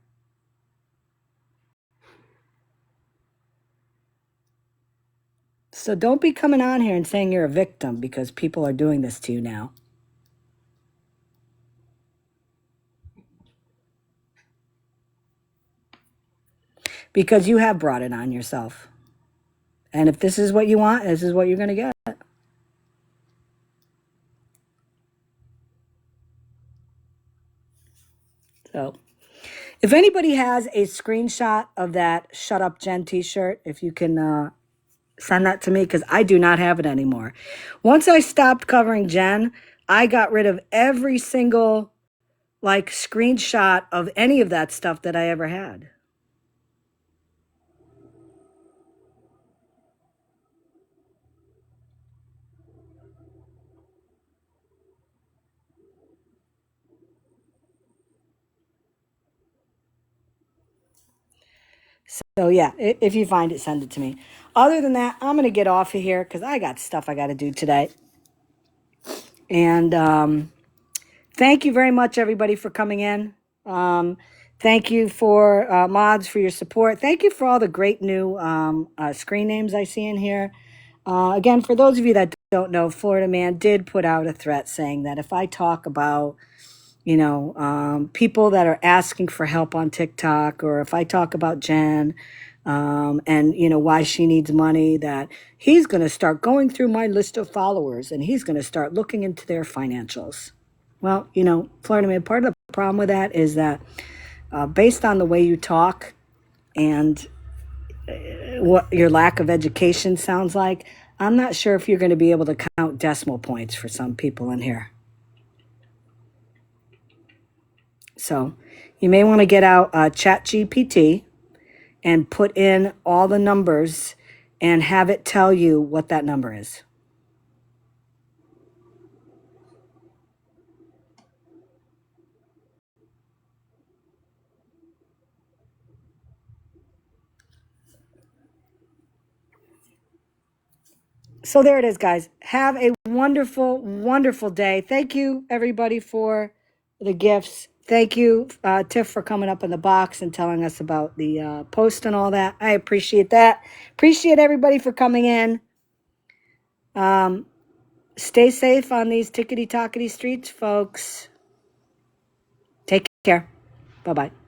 So don't be coming on here and saying you're a victim because people are doing this to you now. Because you have brought it on yourself. And if this is what you want, this is what you're going to get. So if anybody has a screenshot of that Shut Up Jen t-shirt, if you can send that to me, because I do not have it anymore. Once I stopped covering Jen, I got rid of every single screenshot of any of that stuff that I ever had. So yeah, if you find it, send it to me. Other than that, I'm going to get off of here because I got stuff I got to do today. And thank you very much, everybody, for coming in. Thank you for mods for your support. Thank you for all the great new screen names I see in here. Again, for those of you that don't know, Florida Man did put out a threat saying that if I talk about people that are asking for help on TikTok, or if I talk about Jen and, why she needs money, that he's going to start going through my list of followers and he's going to start looking into their financials. Well, Florida Man, part of the problem with that is that based on the way you talk and what your lack of education sounds like, I'm not sure if you're going to be able to count decimal points for some people in here. So you may want to get out ChatGPT and put in all the numbers and have it tell you what that number is. So there it is, guys. Have a wonderful, wonderful day. Thank you, everybody, for the gifts. Thank you, Tiff, for coming up in the box and telling us about the post and all that. I appreciate that. Appreciate everybody for coming in. Stay safe on these tickety-tockety streets, folks. Take care. Bye-bye.